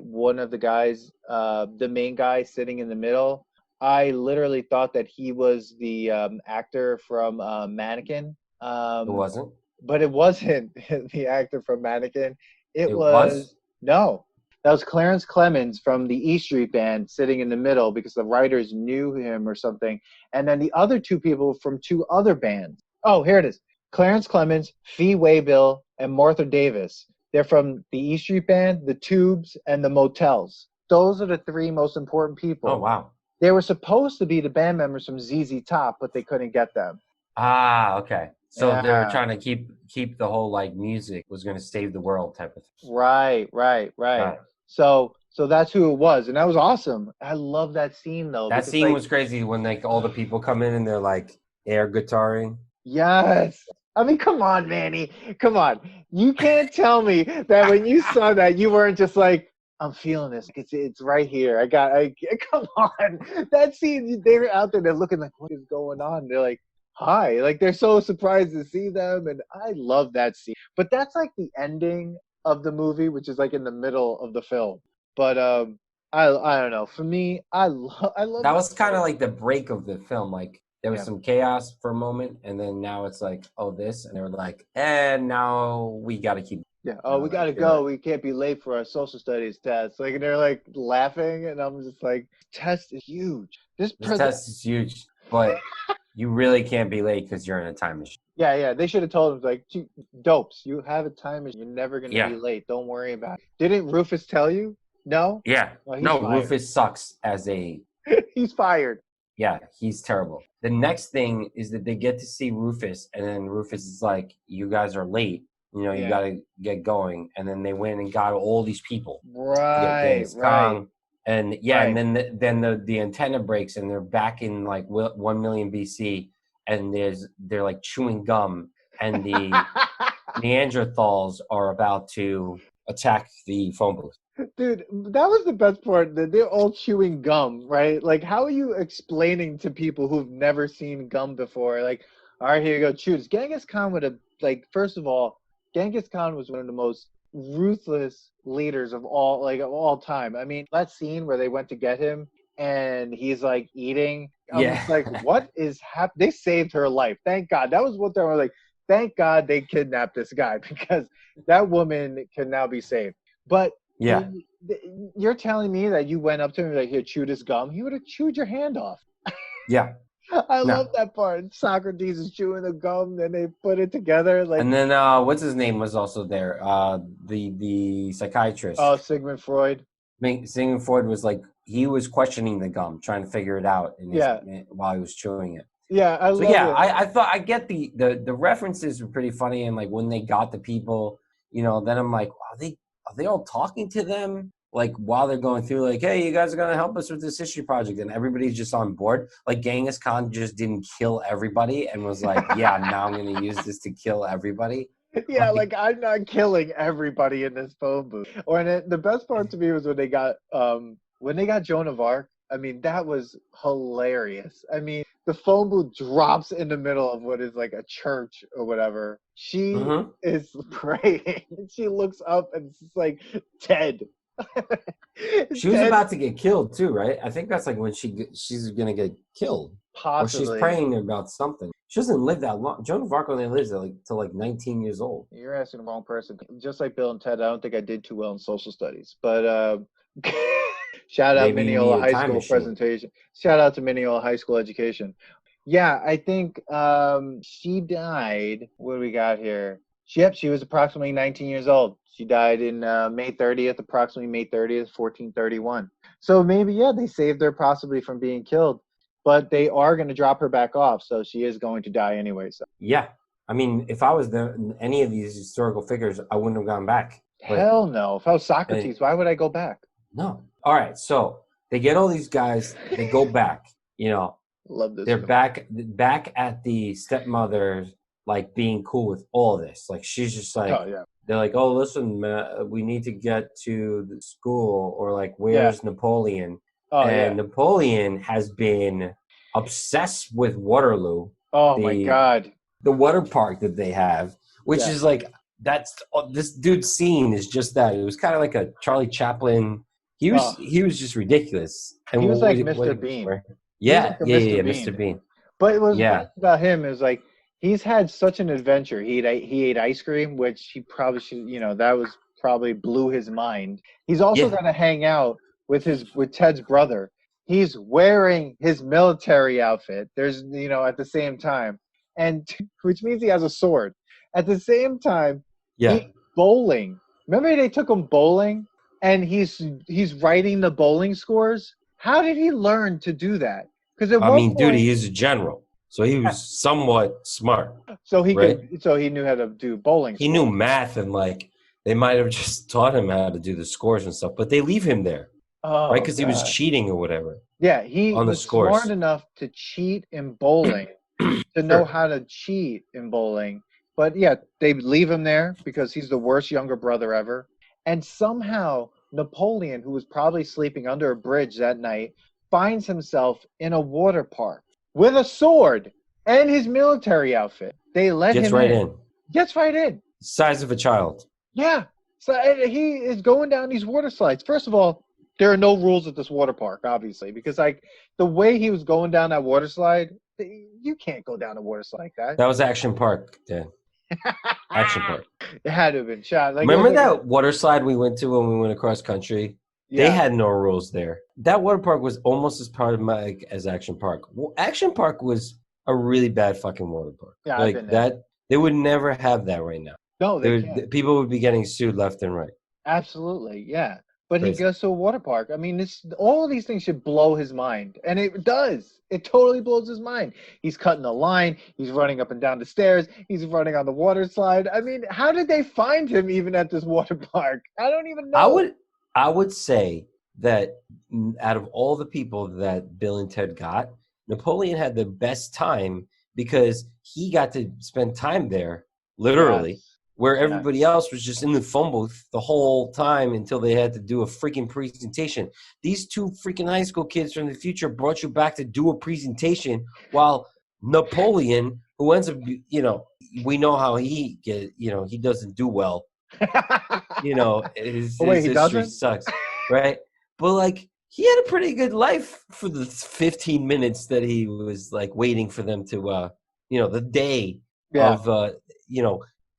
one of the guys, the main guy sitting in the middle, I literally thought that he was the actor from Mannequin. It wasn't? But it wasn't the actor from Mannequin. It was? No. That was Clarence Clemens from the E Street Band sitting in the middle because the writers knew him or something. And then the other two people from two other bands. Oh, here it is. Clarence Clemens, Fee Waybill, and Martha Davis. They're from the E Street Band, the Tubes, and the Motels. Those are the three most important people. Oh, wow. They were supposed to be the band members from ZZ Top, but they couldn't get them. Ah, okay. So they're trying to keep the whole like music was going to save the world type of thing. Right. So that's who it was, and that was awesome. I love that scene though. That scene was crazy when like all the people come in and they're like air guitaring. Yes. I mean, come on, Manny. Come on. You can't tell me that when you saw that you weren't just like, I'm feeling this. It's right here. Come on. That scene, they were out there, they're looking like, what is going on? They're like, hi. Like they're so surprised to see them, and I love that scene. But that's like the ending of the movie, which is like in the middle of the film. But I don't know. For me, I love that was kind of like the break of the film. Like there was some chaos for a moment, and then now it's like, oh, this, and they were like, and now we got to keep. Yeah. Oh, we got to go. We can't be late for our social studies test. Like, and they're like laughing, and I'm just like, test is huge. This test is huge, but you really can't be late because you're in a time machine. Yeah. They should have told him, like, dopes, you have a time machine. You're never going to be late. Don't worry about it. Didn't Rufus tell you? No? Yeah. Well, no, Rufus sucks as a... He's fired. Yeah, he's terrible. The next thing is that they get to see Rufus, and then Rufus is like, you guys are late. You got to get going. And then they went and got all these people. Right. And and then the antenna breaks, and they're back in like 1 million BC, and they're like chewing gum, and the Neanderthals are about to attack the phone booth. Dude, that was the best part. They're all chewing gum, right? Like, how are you explaining to people who've never seen gum before? Like, all right, here you go, chew. Genghis Khan would have, like, first of all, Genghis Khan was one of the most ruthless leaders of all time. I mean, that scene where they went to get him and he's like eating. I'm just like, what is happening? They saved her life. Thank God. That was what they were like. Thank God they kidnapped this guy because that woman can now be saved. But you're telling me that you went up to him and like, here, chew this gum. He would have chewed your hand off. Yeah. I love that part. Socrates is chewing the gum, then they put it together. Like, and then what's his name was also there? The psychiatrist. Oh, Sigmund Freud. Sigmund Freud was like, he was questioning the gum, trying to figure it out while he was chewing it. Yeah, I love it. I thought I get the references were pretty funny, and like when they got the people, then I'm like, are they all talking to them? like while they're going through, like, hey, you guys are gonna help us with this history project, and everybody's just on board. Like Genghis Khan just didn't kill everybody and was like, yeah, now I'm gonna use this to kill everybody. Yeah, like I'm not killing everybody in this phone booth. Or and the best part to me was when they got Joan of Arc. I mean, that was hilarious. I mean, the phone booth drops in the middle of what is like a church or whatever. She is praying. She looks up and it's like Ted. She was about to get killed too, right? I think that's like when she's gonna get killed. Possibly. Or she's praying about something. She doesn't live that long. Joan of Arc only lives till like 19 years old. You're asking the wrong person. Just like Bill and Ted, I don't think I did too well in social studies. But shout out Mineola High School presentation. Shout out to Mineola High School education. Yeah, I think she died. What do we got here? She was approximately 19 years old. She died in May 30th, approximately May 30th, 1431. So maybe, yeah, they saved her possibly from being killed. But they are going to drop her back off, so she is going to die anyway. So. Yeah. I mean, if I was any of these historical figures, I wouldn't have gone back. Hell no. If I was Socrates, why would I go back? No. All right. So they get all these guys. They go back. You know, love this. They're back at the stepmother, like being cool with all this. Like she's just like, they're like, oh, listen, we need to get to the school, or like, where's Napoleon? Napoleon has been obsessed with Waterloo. Oh my God. The water park that they have, which is like, this dude's scene is just that. It was kind of like a Charlie Chaplin. He was just ridiculous. And he was like Mr. Bean. Yeah, Mr. Bean. But it was nice about him is like, he's had such an adventure. He ate ice cream, which he probably should, that was probably blew his mind. He's also going to hang out with Ted's brother. He's wearing his military outfit. There's, at the same time, and which means he has a sword. At the same time, he's bowling. Remember they took him bowling, and he's writing the bowling scores. How did he learn to do that? Because dude, he's a general, so he was somewhat smart. So he knew how to do bowling. He knew math, and like they might have just taught him how to do the scores and stuff, but they leave him there. Oh, right, because he was cheating or whatever. Yeah, he was smart enough to cheat in bowling, to know how to cheat in bowling. But yeah, they leave him there because he's the worst younger brother ever. And somehow Napoleon, who was probably sleeping under a bridge that night, finds himself in a water park with a sword and his military outfit. They let him in. Gets right in. Size of a child. Yeah. So he is going down these water slides. First of all, there are no rules at this water park, obviously, because like the way he was going down that water slide, you can't go down a water slide like that. That was Action Park, Dan. Action Park. It had to have been shot. Like, remember that water slide we went to when we went across country? Yeah. They had no rules there. That water park was almost as problematic as Action Park. Well, Action Park was a really bad fucking water park. Yeah, like that. They would never have that right now. No, they can't. People would be getting sued left and right. Absolutely, yeah. But crazy. He goes to a water park. I mean, all of these things should blow his mind. And it does. It totally blows his mind. He's cutting a line. He's running up and down the stairs. He's running on the water slide. I mean, how did they find him even at this water park? I don't even know. I would say that out of all the people that Bill and Ted got, Napoleon had the best time because he got to spend time there, literally. Yes. Where everybody else was just in the phone booth the whole time until they had to do a freaking presentation. These two freaking high school kids from the future brought you back to do a presentation while Napoleon, who ends up, we know how he he doesn't do well. His history sucks, right? But like, he had a pretty good life for the 15 minutes that he was like waiting for them to, the day of,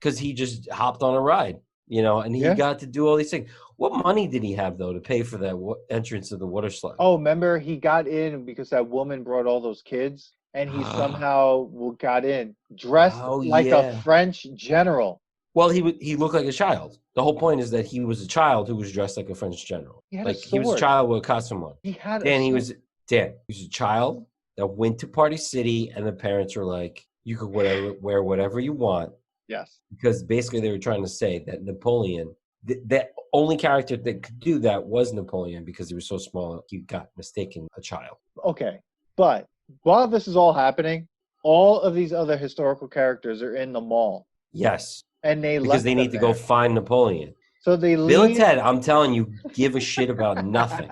because he just hopped on a ride, and he got to do all these things. What money did he have, though, to pay for that entrance to the water slide? Oh, remember, he got in because that woman brought all those kids, and he somehow got in, dressed like a French general. Well, he looked like a child. The whole point is that he was a child who was dressed like a French general. He was a child with a costume on. He was a child that went to Party City, and the parents were like, you could wear whatever you want. Yes. Because basically they were trying to say that Napoleon the only character that could do that was Napoleon because he was so small he got mistaken a child. Okay, but while this is all happening, all of these other historical characters are in the mall, Yes, and they because left they them need to go there. find Napoleon. So they Bill and leave. Ted, I'm telling you, give a shit about nothing.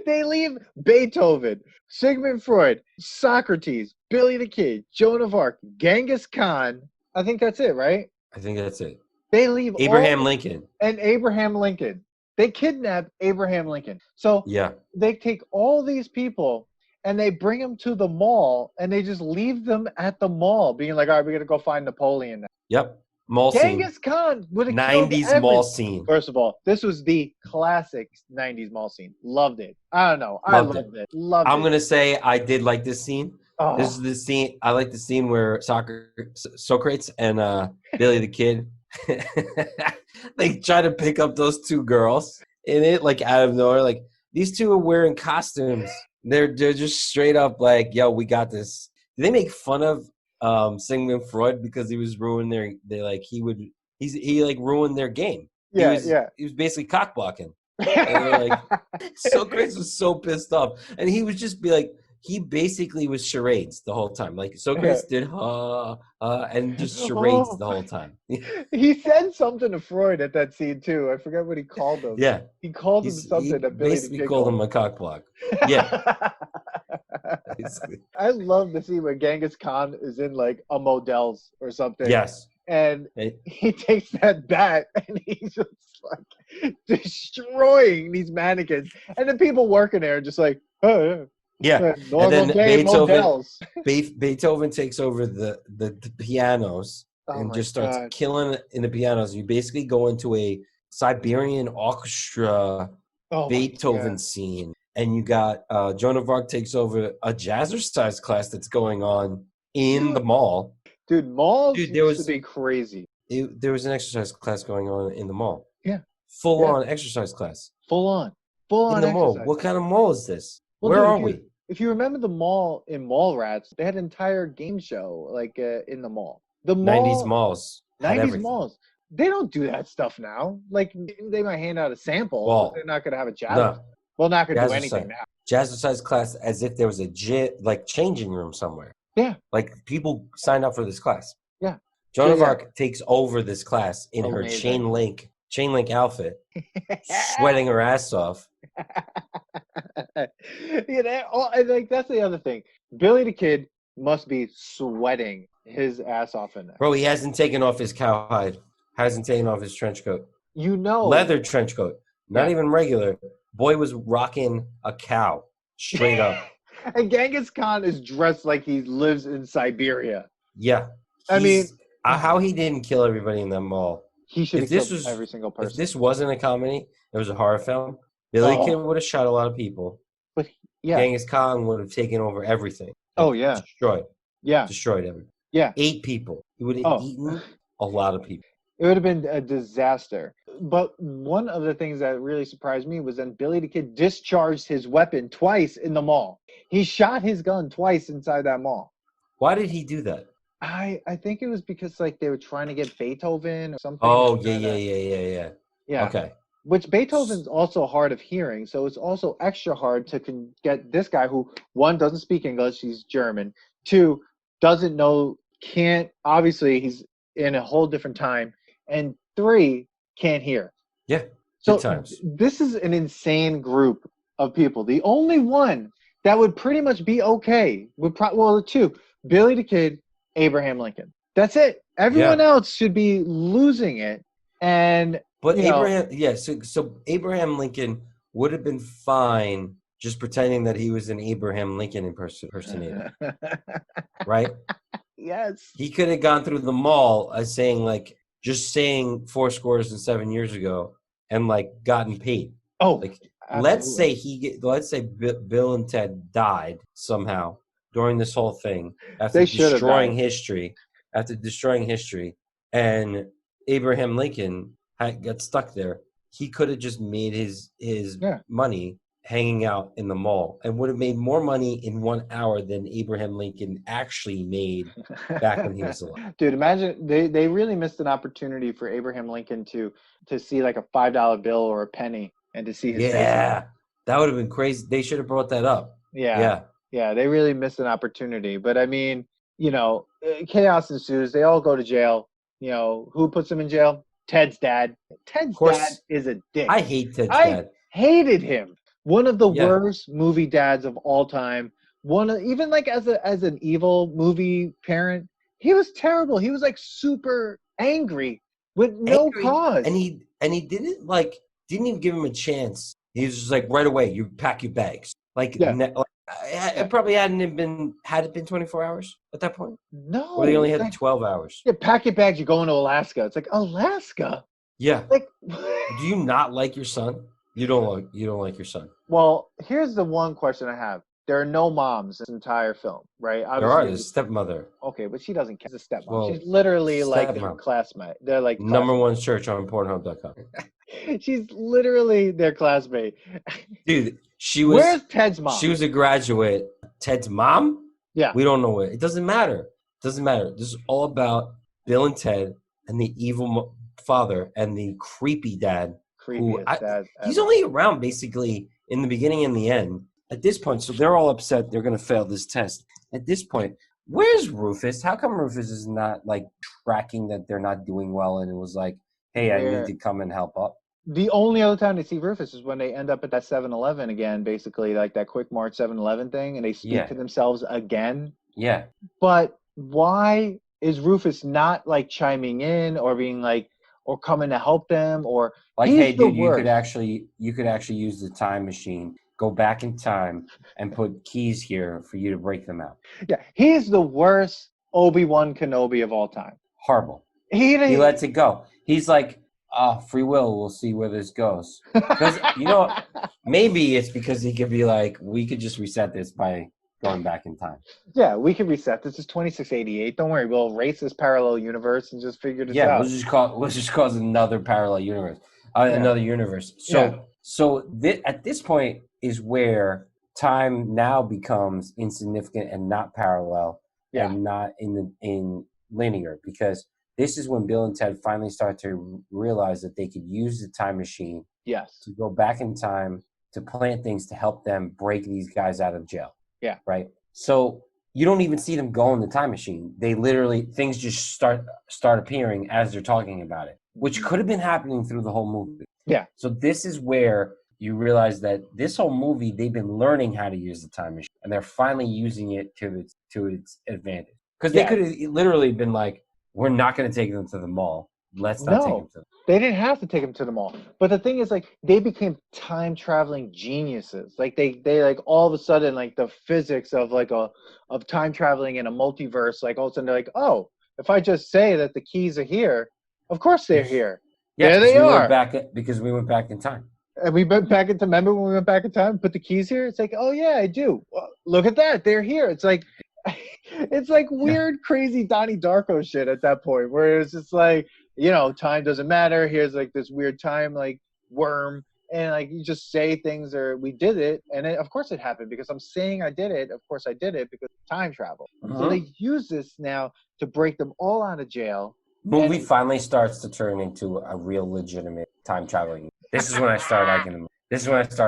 They leave Beethoven, Sigmund Freud, Socrates, Billy the Kid, Joan of Arc, Genghis Khan. I think that's it, right? I think that's it. They leave Abraham all, Lincoln. and Abraham Lincoln. They kidnap Abraham Lincoln. So Yeah. they take all these people and they bring them to the mall, and they just leave them at the mall, being like, all right, we're going to go find Napoleon now. Yep. Mall scene. Genghis Khan would have killed 90s everyone. mall scene. First of all, this was the classic 90s mall scene. Loved it. I don't know. I loved it. Loved it. I'm going to say I did like this scene. Oh. This is the scene. I like the scene where Socrates and Billy the Kid, they try to pick up those two girls in it, like out of nowhere. Like these two are wearing costumes. They're just straight up like, yo, we got this. They make fun of Sigmund Freud because he was ruining he like ruined their game. Yeah, He was basically cock blocking. And like, Socrates was so pissed off, and he would just be like, he basically was charades the whole time. Like Socrates did and just charades the whole time. He said something to Freud at that scene too. I forgot what he called him. Yeah, he called him something. He that Billy basically called him a cock block. Yeah. I love the scene where Genghis Khan is in like a Modell's or something. Yes. And he takes that bat and he's just like destroying these mannequins. And the people working there are just like, oh, yeah. Normal and then day Beethoven takes over the pianos and just starts killing in the pianos. You basically go into a Siberian orchestra Beethoven scene. And you got Joan of Arc takes over a jazzercise class that's going on in the mall. Dude, malls used to be crazy. There was an exercise class going on in the mall. Yeah. Full on exercise class. Full on in the mall. What kind of mall is this? Well, where are we? If you remember the mall in Mallrats, they had an entire game show like in the mall. The mall, 90s malls. 90s malls. They don't do that stuff now. Like they might hand out a sample, but they're not going to have a jazz. No. Well, not going to do anything now. Jazzercise class as if there was a gym, like changing room somewhere. Yeah. Like people signed up for this class. Yeah. Joan of Arc takes over this class in her chain link outfit, sweating her ass off. Like that's the other thing. Billy the Kid must be sweating his ass off in there. Bro, he hasn't taken off his cowhide. Hasn't taken off his trench coat. Leather trench coat. Not even regular. Boy was rocking a cow straight up. And Genghis Khan is dressed like he lives in Siberia. Yeah. I mean, how he didn't kill everybody in that mall. He should have killed every single person. If this wasn't a comedy, it was a horror film, Billy Kid would have shot a lot of people. But yeah. Genghis Khan would have taken over everything. Oh, yeah. Destroyed. Yeah. Destroyed everything. Yeah. 8 people. He would have eaten a lot of people. It would have been a disaster. But one of the things that really surprised me was then Billy the Kid discharged his weapon twice in the mall. He shot his gun twice inside that mall. Why did he do that? I think it was because like they were trying to get Beethoven or something. Oh, yeah. Yeah. Okay. Which Beethoven's also hard of hearing, so it's also extra hard to get this guy who, 1, doesn't speak English, he's German, 2, doesn't know, obviously he's in a whole different time, and 3, can't hear. Yeah, so good times. This is an insane group of people. The only one that would pretty much be okay would the 2, Billy the Kid, Abraham Lincoln. That's it. Everyone else should be losing it. But so Abraham Lincoln would have been fine just pretending that he was an Abraham Lincoln impersonator. Right? Yes. He could have gone through the mall saying 7 years ago and like gotten paid. Oh, like let's say Bill and Ted died somehow during this whole thing after destroying history, and Abraham Lincoln got stuck there. He could have just made his money hanging out in the mall and would have made more money in 1 hour than Abraham Lincoln actually made back when he was alive. Dude, imagine they really missed an opportunity for Abraham Lincoln to see like a $5 bill or a penny and to see his face. Yeah, that would have been crazy. They should have brought that up. Yeah. Yeah, they really missed an opportunity. But I mean, chaos ensues. They all go to jail. Who puts them in jail? Ted's dad. Ted's dad is a dick. I hate Ted's dad. Hated him. One of the worst movie dads of all time. Even like as an evil movie parent, he was terrible. He was like super angry with no cause. And he didn't even give him a chance. He was just like, right away, you pack your bags. It probably had it been 24 hours at that point? No. Or they only had 12 hours. Yeah, pack your bags, you're going to Alaska. It's like, Alaska? Yeah. Like, do you not like your son? You don't like your son. Well, here's the one question I have. There are no moms in this entire film, right? Obviously, there's a stepmother. Okay, but she doesn't count as a stepmom. Well, she's literally like their classmate. They're like number one search on Pornhub.com. She's literally their classmate. Dude, where's Ted's mom? She was a graduate. Ted's mom? Yeah. We don't know it. It doesn't matter. This is all about Bill and Ted and the evil father and the creepy dad. He's only around basically in the beginning and the end. At this point, so they're all upset they're going to fail this test. At this point, where's Rufus? How come Rufus is not like tracking that they're not doing well and it was like, hey, I need to come and help up? The only other time they see Rufus is when they end up at that 7-Eleven again, basically like that Quick Mart 7-Eleven thing, and they speak to themselves again. Yeah. But why is Rufus not like chiming in or being like, or coming to help them, or like, hey, dude, you could actually use the time machine. Go back in time and put keys here for you to break them out. Yeah, he's the worst Obi-Wan Kenobi of all time. Horrible. He lets it go. He's like, free will. We'll see where this goes. Because maybe it's because he could be like, we could just reset this by going back in time. Yeah, we could reset. This is 2688. Don't worry, we'll erase this parallel universe and just figure this out. Yeah, we'll just cause another parallel universe, another universe. So at this point is where time now becomes insignificant and not parallel and not in linear, because this is when Bill and Ted finally start to realize that they could use the time machine to go back in time to plant things to help them break these guys out of jail. Yeah. Right. So you don't even see them go in the time machine. They literally, things just start appearing as they're talking about it, which could have been happening through the whole movie. Yeah. So this is where you realize that this whole movie, they've been learning how to use the time machine, and they're finally using it to its advantage. Because they could have literally been like, we're not going to take them to the mall. Let's not take them to the mall. They didn't have to take them to the mall. But the thing is, like, they became time traveling geniuses. Like they like all of a sudden, like the physics of like of time traveling in a multiverse, like all of a sudden they're like, oh, if I just say that the keys are here, of course they're here. Yeah, there they are. Because we went back in time. And we went back into, remember when we went back in time, put the keys here? It's like, oh yeah, I do. Well, look at that. They're here. It's like, weird, crazy Donnie Darko shit at that point, where it's just like, time doesn't matter. Here's like this weird time, like worm. And like, you just say things or we did it. And of course it happened because I'm saying I did it. Of course I did it because time travel. So they use this now to break them all out of jail. Movie finally starts to turn into a real legitimate time traveling. This is when I start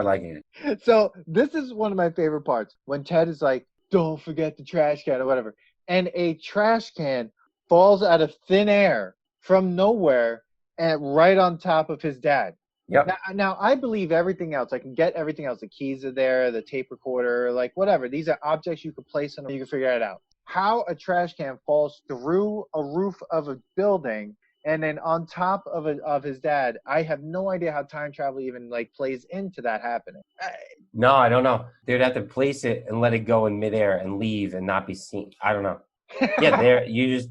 liking it. So this is one of my favorite parts, when Ted is like, don't forget the trash can or whatever. And a trash can falls out of thin air from nowhere and right on top of his dad. Yep. Now I believe everything else. I can get everything else. The keys are there, the tape recorder, like whatever. These are objects you could place on them. You can figure it out. How a trash can falls through a roof of a building and then on top of his dad, I have no idea how time travel even like plays into that happening. No, I don't know. They'd have to place it and let it go in midair and leave and not be seen. I don't know. Yeah,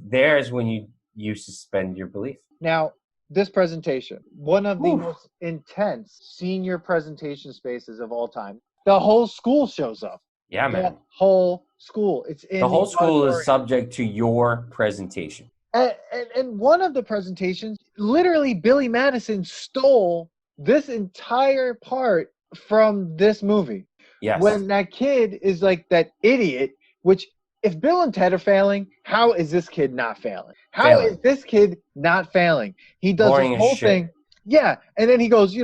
there's when you suspend your belief. Now, this presentation, one of the most intense senior presentation spaces of all time. The whole school shows up. Yeah, man. The whole school. It's in the whole school is subject to your presentation. And one of the presentations, literally Billy Madison stole this entire part from this movie. Yes. When that kid is like that idiot, which if Bill and Ted are failing, how is this kid not failing? How is this kid not failing? He does Boring this as whole shit. thing. Yeah. And then he goes,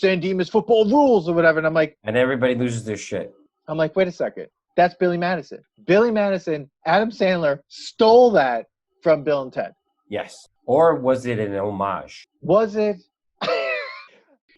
San Dimas football rules or whatever. And I'm like, and everybody loses their shit. I'm like, wait a second. That's Billy Madison. Billy Madison, Adam Sandler stole that from Bill and Ted. Yes. Or was it an homage? Was it?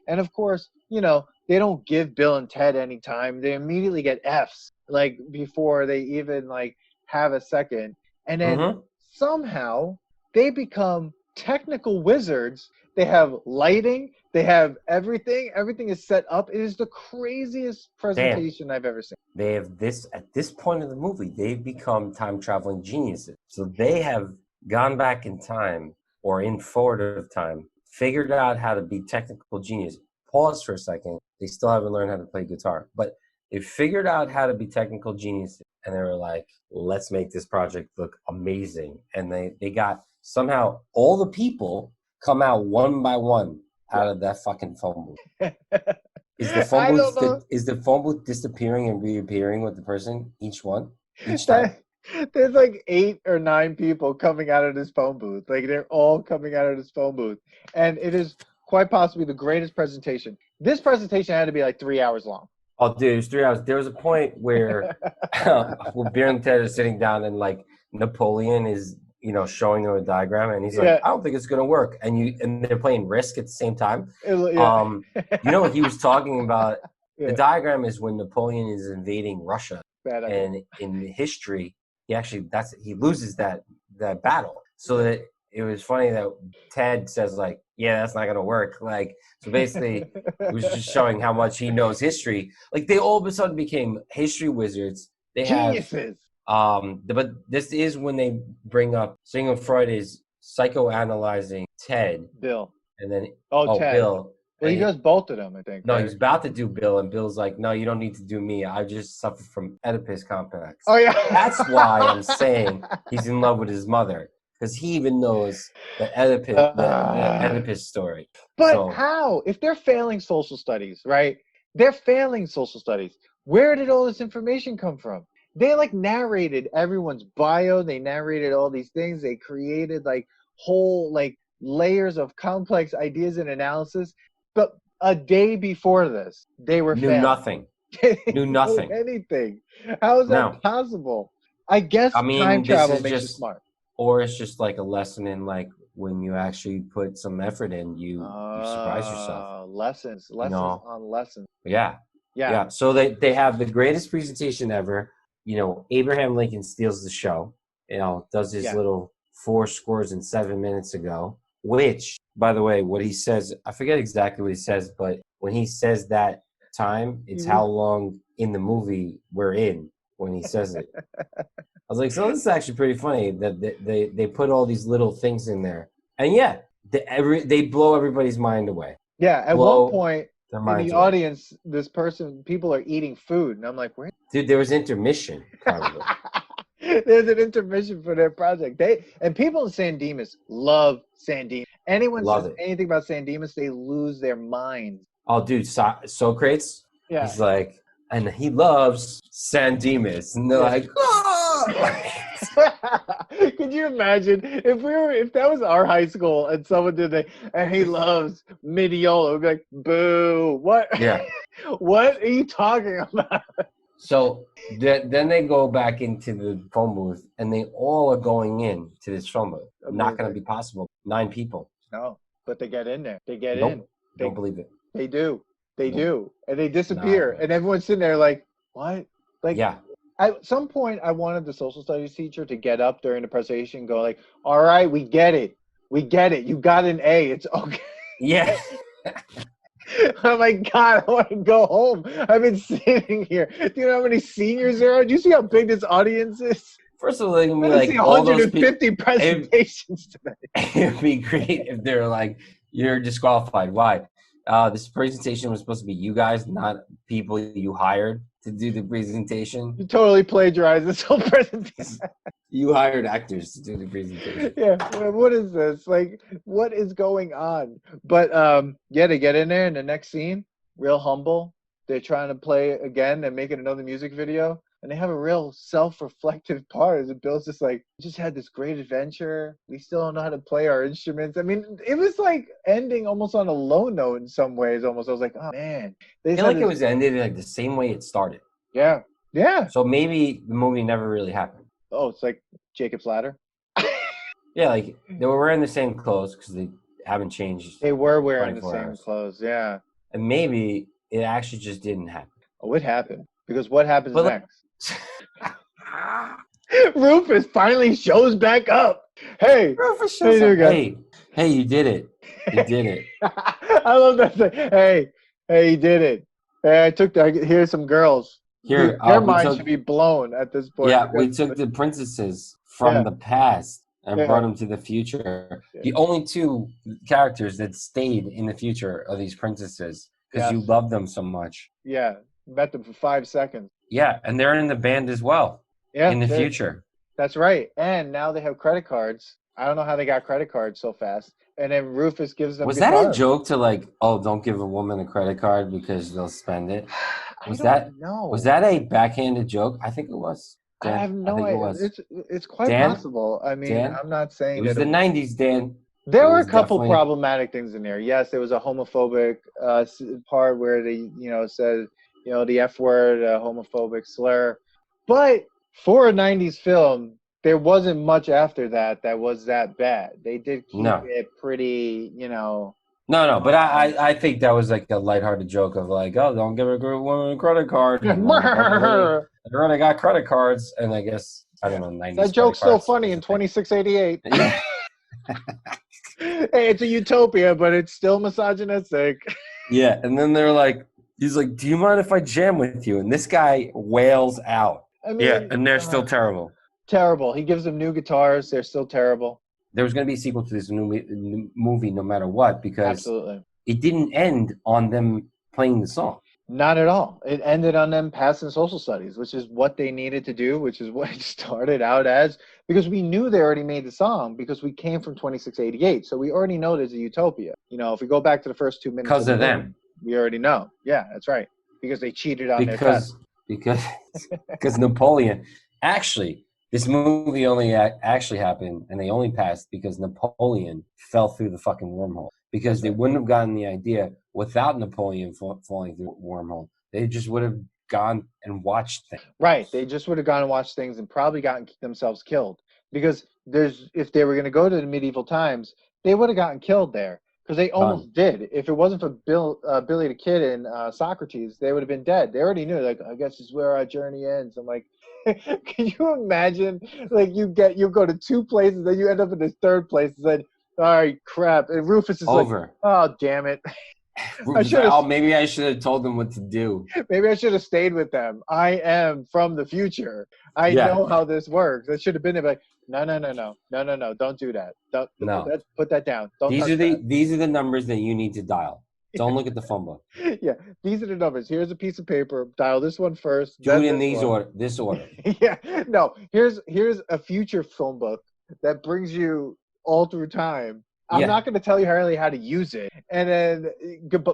And of course, they don't give Bill and Ted any time. They immediately get Fs, like before they even like have a second. And then somehow they become technical wizards. They have lighting. They have everything. Everything is set up. It is the craziest presentation I've ever seen. They have this, at this point of the movie, they've become time traveling geniuses. So they have gone back in time or in forward of time, figured out how to be technical genius. Pause for a second. They still haven't learned how to play guitar, but they figured out how to be technical geniuses. And they were like, let's make this project look amazing. And they got somehow all the people come out one by one out of that fucking phone booth. Is the phone booth disappearing and reappearing with the person each time? There's like 8 or 9 people coming out of this phone booth. Like they're all coming out of this phone booth, and it is quite possibly the greatest presentation. This presentation had to be like 3 hours long. Oh, dude, it was 3 hours. There was a point where Bill and Ted are sitting down and like Napoleon is showing them a diagram, and he's like, I don't think it's gonna work. And they're playing Risk at the same time. What he was talking about? The diagram is when Napoleon is invading Russia, and in history, he loses that battle. So that it was funny that Ted says like, yeah, that's not gonna work. Like, so basically, it was just showing how much he knows history. Like they all of a sudden became history wizards. They Geniuses. But this is when they bring up Sigmund Freud is psychoanalyzing Bill, and then Ted. Bill. Well, he does both of them, I think. No, right? he's about to do Bill, and Bill's like, no, you don't need to do me. I just suffer from Oedipus complex. Oh yeah, that's why I'm saying he's in love with his mother, because he even knows the Oedipus story. But how? If they're failing social studies, right? They're failing social studies. Where did all this information come from? They like narrated everyone's bio. They narrated all these things. They created like whole like layers of complex ideas and analysis. But a day before this, they were knew failing. Nothing. Knew nothing. Anything. How is that possible? I guess time travel makes you smart. Or it's just like a lesson in like when you actually put some effort in, you surprise yourself. Lessons on lessons. Yeah. So they have the greatest presentation ever. Abraham Lincoln steals the show. Does his little 7 minutes ago. Which, by the way, what he says, I forget exactly what he says, but when he says that time, it's how long in the movie we're in when he says it. I was like, so this is actually pretty funny that they put all these little things in there. And they blow everybody's mind away. Yeah, at one point in the audience, people are eating food. And I'm like, where? Dude, there was intermission, probably. There's an intermission for their project. People in San Dimas love San Dimas. Anyone says anything about San Dimas, they lose their minds. Oh, dude, Socrates. Yeah. He's like, and he loves San Dimas, and they're like, oh! Could you imagine if that was our high school and someone did that, and he loves Mineola, we'd be like, boo! What? Yeah. What are you talking about? So then they go back into the phone booth, and they all are going in to this phone booth. Amazing. Not going to be possible. 9 people. No, but they get in there. They get in. Don't believe it. They do. They do. And they disappear. And everyone's sitting there like, what? Like, at some point, I wanted the social studies teacher to get up during the presentation and go like, all right, we get it. We get it. You got an A. It's okay. Yeah. Oh my God, I want to go home. I've been sitting here. Do you know how many seniors there are? Do you see how big this audience is? First of all, they're going to be like, all 150 presentations today. It'd be great if they're like, you're disqualified. Why? This presentation was supposed to be you guys, not people you hired to do the presentation. You totally plagiarized this whole presentation. You hired actors to do the presentation. Yeah, what is this? Like, what is going on? But they get in there in the next scene, real humble, they're trying to play it again and making another music video. And they have a real self-reflective part as Bill's just like, we just had this great adventure. We still don't know how to play our instruments. I mean, it was like ending almost on a low note in some ways. Almost, I was like, oh man. I feel like it was ended like the same way it started. Yeah, yeah. So maybe the movie never really happened. Oh, it's like Jacob's Ladder. Yeah, like they were wearing the same clothes because they haven't changed. They were wearing the 24 same hours. clothes. Yeah. And maybe it actually just didn't happen. Oh, it happened. Because what happens But next? Rufus finally shows back up. Hey, Rufus shows up. Hey, you did it. You did it. I love that thing. Hey, you did it. Hey, here's some girls. Here, Their minds should be blown at this point. Yeah, we took the princesses from the past and brought them to the future. Yeah. The only two characters that stayed in the future are these princesses because you love them so much. Yeah, met them for 5 seconds. Yeah, and they're in the band as well. Yeah, in the future. That's right. And now they have credit cards. I don't know how they got credit cards so fast. And then Rufus gives them. Was that a joke to like, oh, don't give a woman a credit card because they'll spend it? Was that a backhanded joke? I think it was. Dan, I have no idea. It's quite possible. I mean, Dan? I'm not saying it was the 90s, Dan. There were a couple problematic things in there. Yes, there was a homophobic part where they, said, the F word, homophobic slur. But for a 90s film, there wasn't much after that was that bad. They did keep it pretty, No, but I think that was like a lighthearted joke of like, oh, don't give a woman a credit card. I already got credit cards, and I guess, I don't know, 90s. That joke's still funny in 2688. Hey, it's a utopia, but it's still misogynistic. Yeah, and then they're like, he's like, do you mind if I jam with you? And this guy wails out. I mean, and they're still terrible. Terrible. He gives them new guitars. They're still terrible. There was going to be a sequel to this new movie no matter what because it didn't end on them playing the song. Not at all. It ended on them passing social studies, which is what they needed to do, which is what it started out as, because we knew they already made the song because we came from 2688. So we already know there's a utopia. If we go back to the first 2 minutes. Because of them. We already know. Yeah, that's right. Because they cheated on their test. Because Napoleon. Actually, this movie only actually happened, and they only passed because Napoleon fell through the fucking wormhole. Because they wouldn't have gotten the idea without Napoleon falling through the wormhole. They just would have gone and watched things. Right. They just would have gone and watched things and probably gotten themselves killed. Because if they were going to go to the medieval times, they would have gotten killed there. Because they almost did. If it wasn't for Billy the Kid and Socrates, they would have been dead. They already knew, like, I guess this is where our journey ends. I'm like, can you imagine? Like, you go to 2 places, then you end up in this 3rd place and said, all right, crap. And Rufus is over. Like, oh, damn it. Maybe I should have told them what to do. Maybe I should have stayed with them. I am from the future. I know how this works. I should have been there, like, no. Don't do that. Put that down. These are the numbers that you need to dial. Don't look at the phone book. Yeah, these are the numbers. Here's a piece of paper. Dial this one first. Do it in this order. Yeah. No. Here's a future phone book that brings you all through time. I'm not going to tell you really how to use it. And then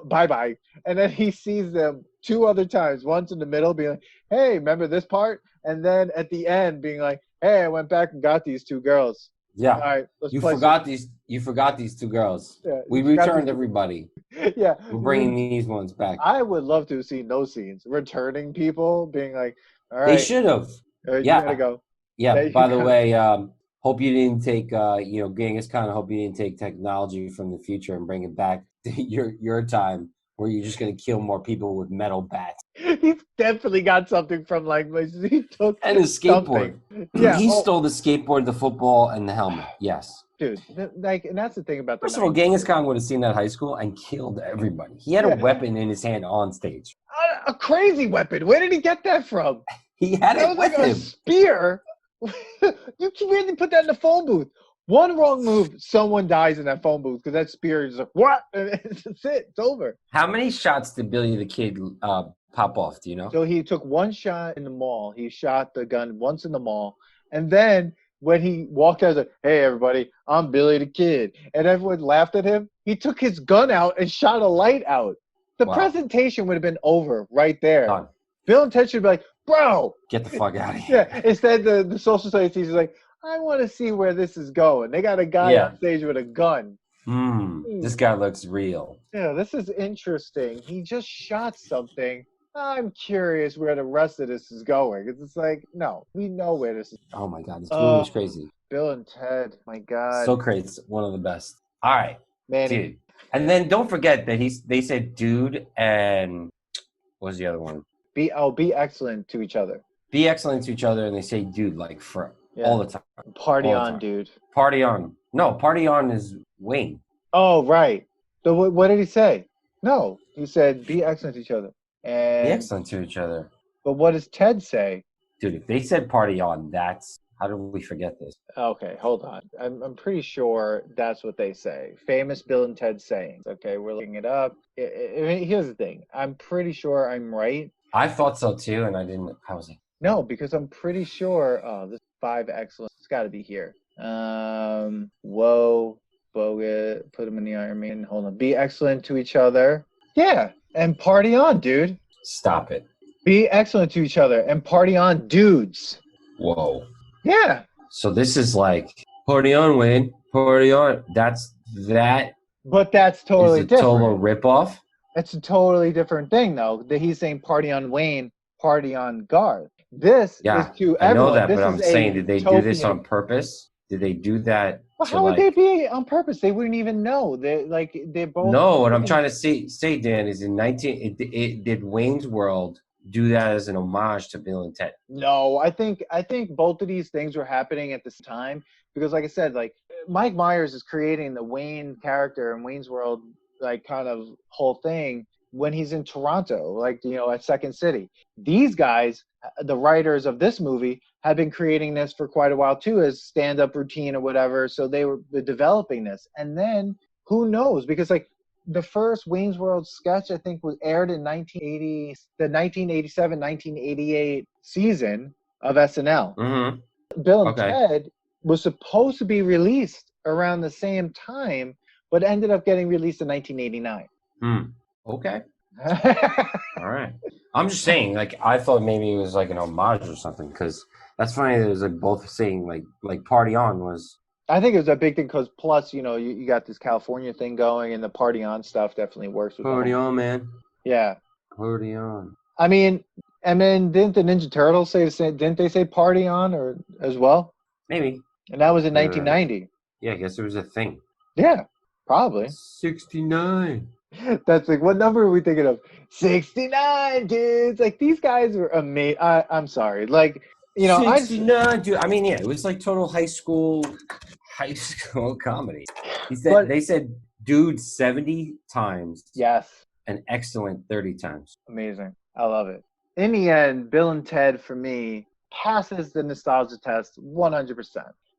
bye-bye. And then he sees them 2 other times. Once in the middle being like, hey, remember this part? And then at the end being like, hey, I went back and got these 2 girls. Yeah. All right. You forgot these 2 girls. Yeah, we returned everybody. Yeah. We're bringing these ones back. I would love to see those scenes. Returning people being like, all right. They should have. You gotta go. Yeah. By the way, hope you didn't take, Genghis Khan, hope you didn't take technology from the future and bring it back to your time where you're just going to kill more people with metal bats. He's definitely got something from he took and his skateboard. Something. Yeah, he stole the skateboard, the football, and the helmet. Yes. Dude, and that's the thing about First of all, Genghis Khan would have seen that at high school and killed everybody. He had a weapon in his hand on stage. A crazy weapon. Where did he get that from? He had it with him. A spear. You can really put that in the phone booth. One wrong move, someone dies in that phone booth because that spear is like, what? That's it. It's over. How many shots did Billy the Kid pop off? Do you know? So he took 1 shot in the mall. He shot the gun once in the mall. And then when he walked out, he was like, hey, everybody, I'm Billy the Kid. And everyone laughed at him. He took his gun out and shot a light out. The Wow. presentation would have been over right there. Done. Bill and Ted should be like, bro. Get the fuck out of here. Yeah. Instead, the social studies teacher's like, I want to see where this is going. They got a guy on stage with a gun. This guy looks real. Yeah, this is interesting. He just shot something. I'm curious where the rest of this is going. It's just like, no, we know where this is. Oh my god, this movie was crazy. Bill and Ted, my god. So crazy. It's one of the best. All right, Manny. dude. And then don't forget that they said dude and what was the other one? Be excellent to each other. Be excellent to each other, and they say dude like for all the time. Party all on, dude. Party on. No, party on is Wayne. Oh, right. So what did he say? No, he said be excellent to each other. And Be excellent to each other. But what does Ted say? Dude, if they said party on, that's how did we forget this? Okay, hold on. I'm pretty sure that's what they say. Famous Bill and Ted sayings. Okay, we're looking it up. Here's the thing. I'm pretty sure I'm right. I thought so too, and I didn't. I was like, no, because I'm pretty sure. Oh, this 5 excellence. It's got to be here. Whoa, Bogut. Put him in the Iron Man. Hold on. Be excellent to each other. Yeah, and party on, dude. Stop it. Be excellent to each other and party on, dudes. Whoa. Yeah. So this is like party on, Wayne. Party on. That. But that's totally is a different. Total ripoff. It's a totally different thing, though. That he's saying party on Wayne, party on Garth. This is to everyone. I know that, this but I'm saying, did they do this on purpose? Did they do that? Well, how would they be on purpose? They wouldn't even know. They're both. No, what I'm trying to say, Dan, is did Wayne's World do that as an homage to Bill and Ted? No, I think both of these things were happening at this time because, like I said, like Mike Myers is creating the Wayne character and Wayne's World, like kind of whole thing when he's in Toronto, like at Second City. These guys, the writers of this movie, had been creating this for quite a while too, as stand-up routine or whatever. So they were developing this, and then who knows? Because like the first Wayne's World sketch, I think, was aired in 1980, the 1987-1988 season of SNL. Mm-hmm. Bill and Ted was supposed to be released around the same time, but ended up getting released in 1989. Okay. All right. I'm just saying, like, I thought maybe it was like an homage or something, because that's funny that it was like both saying like party on was. I think it was a big thing because plus, you got this California thing going, and the party on stuff definitely works with party on, man. Yeah. Party on. I mean, and then didn't the Ninja Turtles say the same? Didn't they say party on or as well? Maybe. And that was in 1990. Yeah, I guess it was a thing. Yeah, probably. 69. That's like, what number are we thinking of? 69, dudes. Like, these guys were amazing. I'm sorry. Like, 69, dude. I mean, yeah, it was like total high school comedy. They said dude 70 times. Yes. And excellent 30 times. Amazing. I love it. In the end, Bill and Ted, for me, passes the nostalgia test 100%.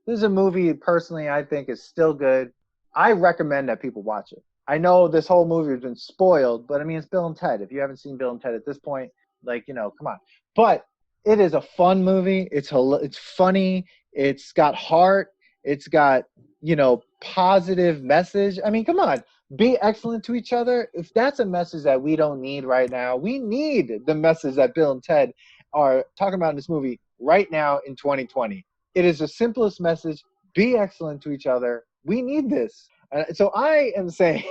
This is a movie, personally, I think is still good. I recommend that people watch it. I know this whole movie has been spoiled, but I mean, it's Bill and Ted. If you haven't seen Bill and Ted at this point, like, come on. But it is a fun movie. It's funny. It's got heart. It's got, positive message. I mean, come on. Be excellent to each other. If that's a message that we don't need right now, we need the message that Bill and Ted are talking about in this movie right now in 2020. It is the simplest message. Be excellent to each other. We need this. So I am saying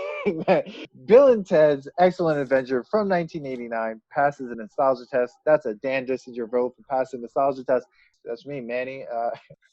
that Bill and Ted's Excellent Adventure from 1989 passes the nostalgia test. That's a Dan Dissinger vote for passing the nostalgia test. That's me, Manny.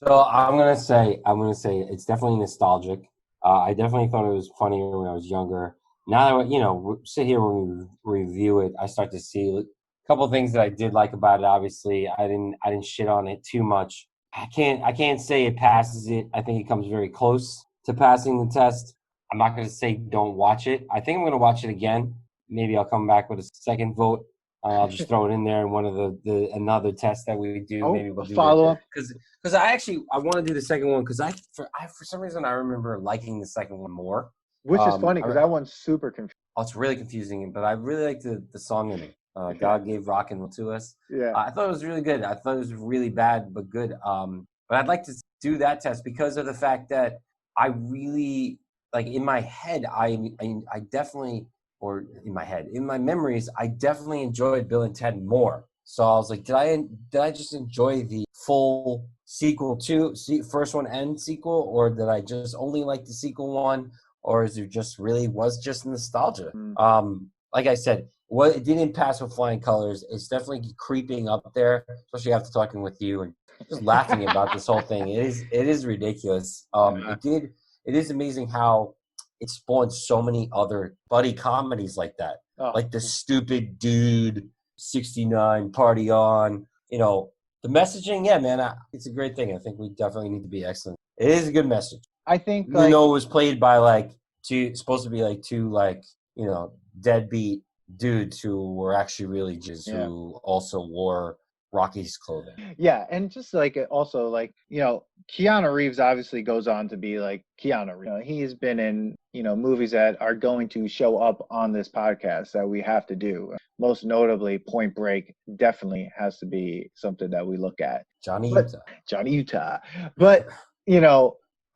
So I'm gonna say it's definitely nostalgic. I definitely thought it was funnier when I was younger. Now that we sit here when we review it, I start to see a couple of things that I did like about it. Obviously, I didn't shit on it too much. I can't say it passes it. I think it comes very close to passing the test. I'm not going to say don't watch it. I think I'm going to watch it again. Maybe I'll come back with a second vote. I'll just throw it in there in one of the another test that we do. Maybe we'll do follow up because I want to do the second one because for some reason I remember liking the second one more. Which is funny because that one's super confusing. Oh, it's really confusing, but I really like the song in it. God gave rock and roll to us. Yeah, I thought it was really good. I thought it was really bad but good. But I'd like to do that test because of the fact that I really like in my head. I definitely or in my head, in my memories, I definitely enjoyed Bill and Ted more. So I was like, did I just enjoy the full sequel to first one and sequel, or did I just only like the sequel one, or is it just really was just nostalgia? Like I said, it didn't pass with flying colors. It's definitely creeping up there, especially after talking with you and just laughing about this whole thing. It is ridiculous. It is amazing how it spawned so many other buddy comedies like that, like the Stupid Dude, 69, Party On. You know, the messaging. Yeah, man, it's a great thing. I think we definitely need to be excellent. It is a good message. I think, even though it was played by two deadbeat dudes who were actually really just who also wore Rocky's clothing. Yeah, and just also Keanu Reeves obviously goes on to be like Keanu Reeves. He's been in movies that are going to show up on this podcast that we have to do. Most notably, Point Break definitely has to be something that we look at. Johnny Utah. But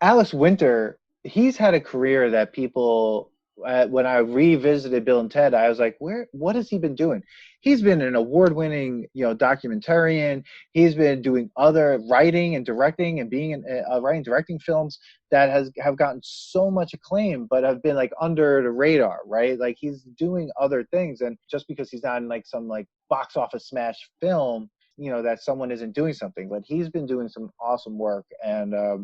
Alex Winter, he's had a career that people. When I revisited Bill and Ted, I was like, what has he been doing? He's been an award-winning, documentarian. He's been doing other writing and directing and being in writing, directing films that have gotten so much acclaim, but have been under the radar, right? Like he's doing other things. And just because he's not in some box office smash film, that someone isn't doing something, but he's been doing some awesome work. And I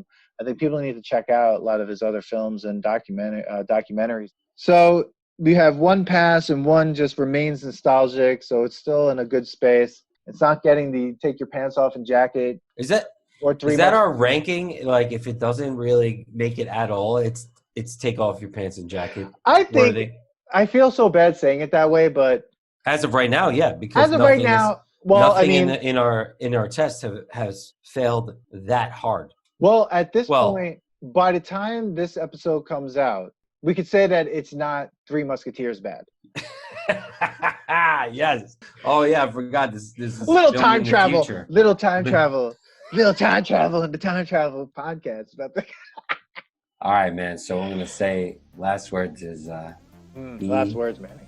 think people need to check out a lot of his other films and documentaries. So we have one pass and one just remains nostalgic. So it's still in a good space. It's not getting the take your pants off and jacket. Is that our ranking? If it doesn't really make it at all, it's take off your pants and jacket. I think I feel so bad saying it that way, but as of right now, yeah, because as of right now, nothing in our test has failed that hard. Well, at this point, by the time this episode comes out, we could say that it's not Three Musketeers bad. Yes. Oh yeah, I forgot this is little time travel in the time travel podcast. All right, man. So I'm gonna say last words is last words, Manny.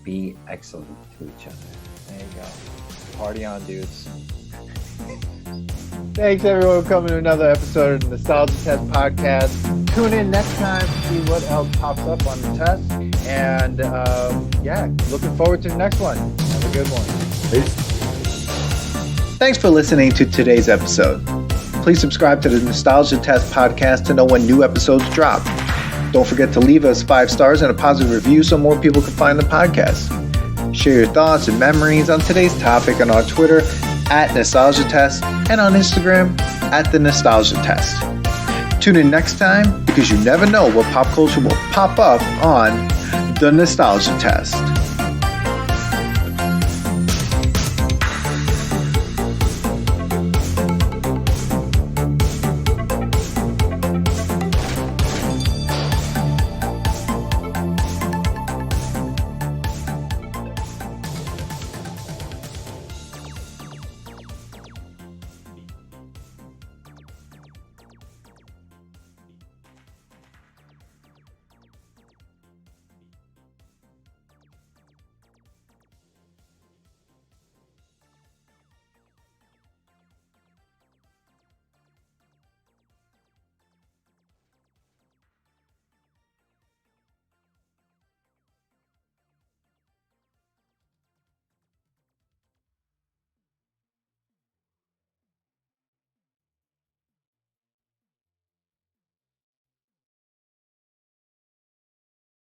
Be excellent to each other. There you go. Party on, dudes. Thanks, everyone, for coming to another episode of the Nostalgia Test Podcast. Tune in next time to see what else pops up on the test. And, looking forward to the next one. Have a good one. Peace. Thanks for listening to today's episode. Please subscribe to the Nostalgia Test Podcast to know when new episodes drop. Don't forget to leave us 5 stars and a positive review so more people can find the podcast. Share your thoughts and memories on today's topic on our Twitter @NostalgiaTest and on Instagram @TheNostalgiaTest. Tune in next time because you never know what pop culture will pop up on The Nostalgia Test.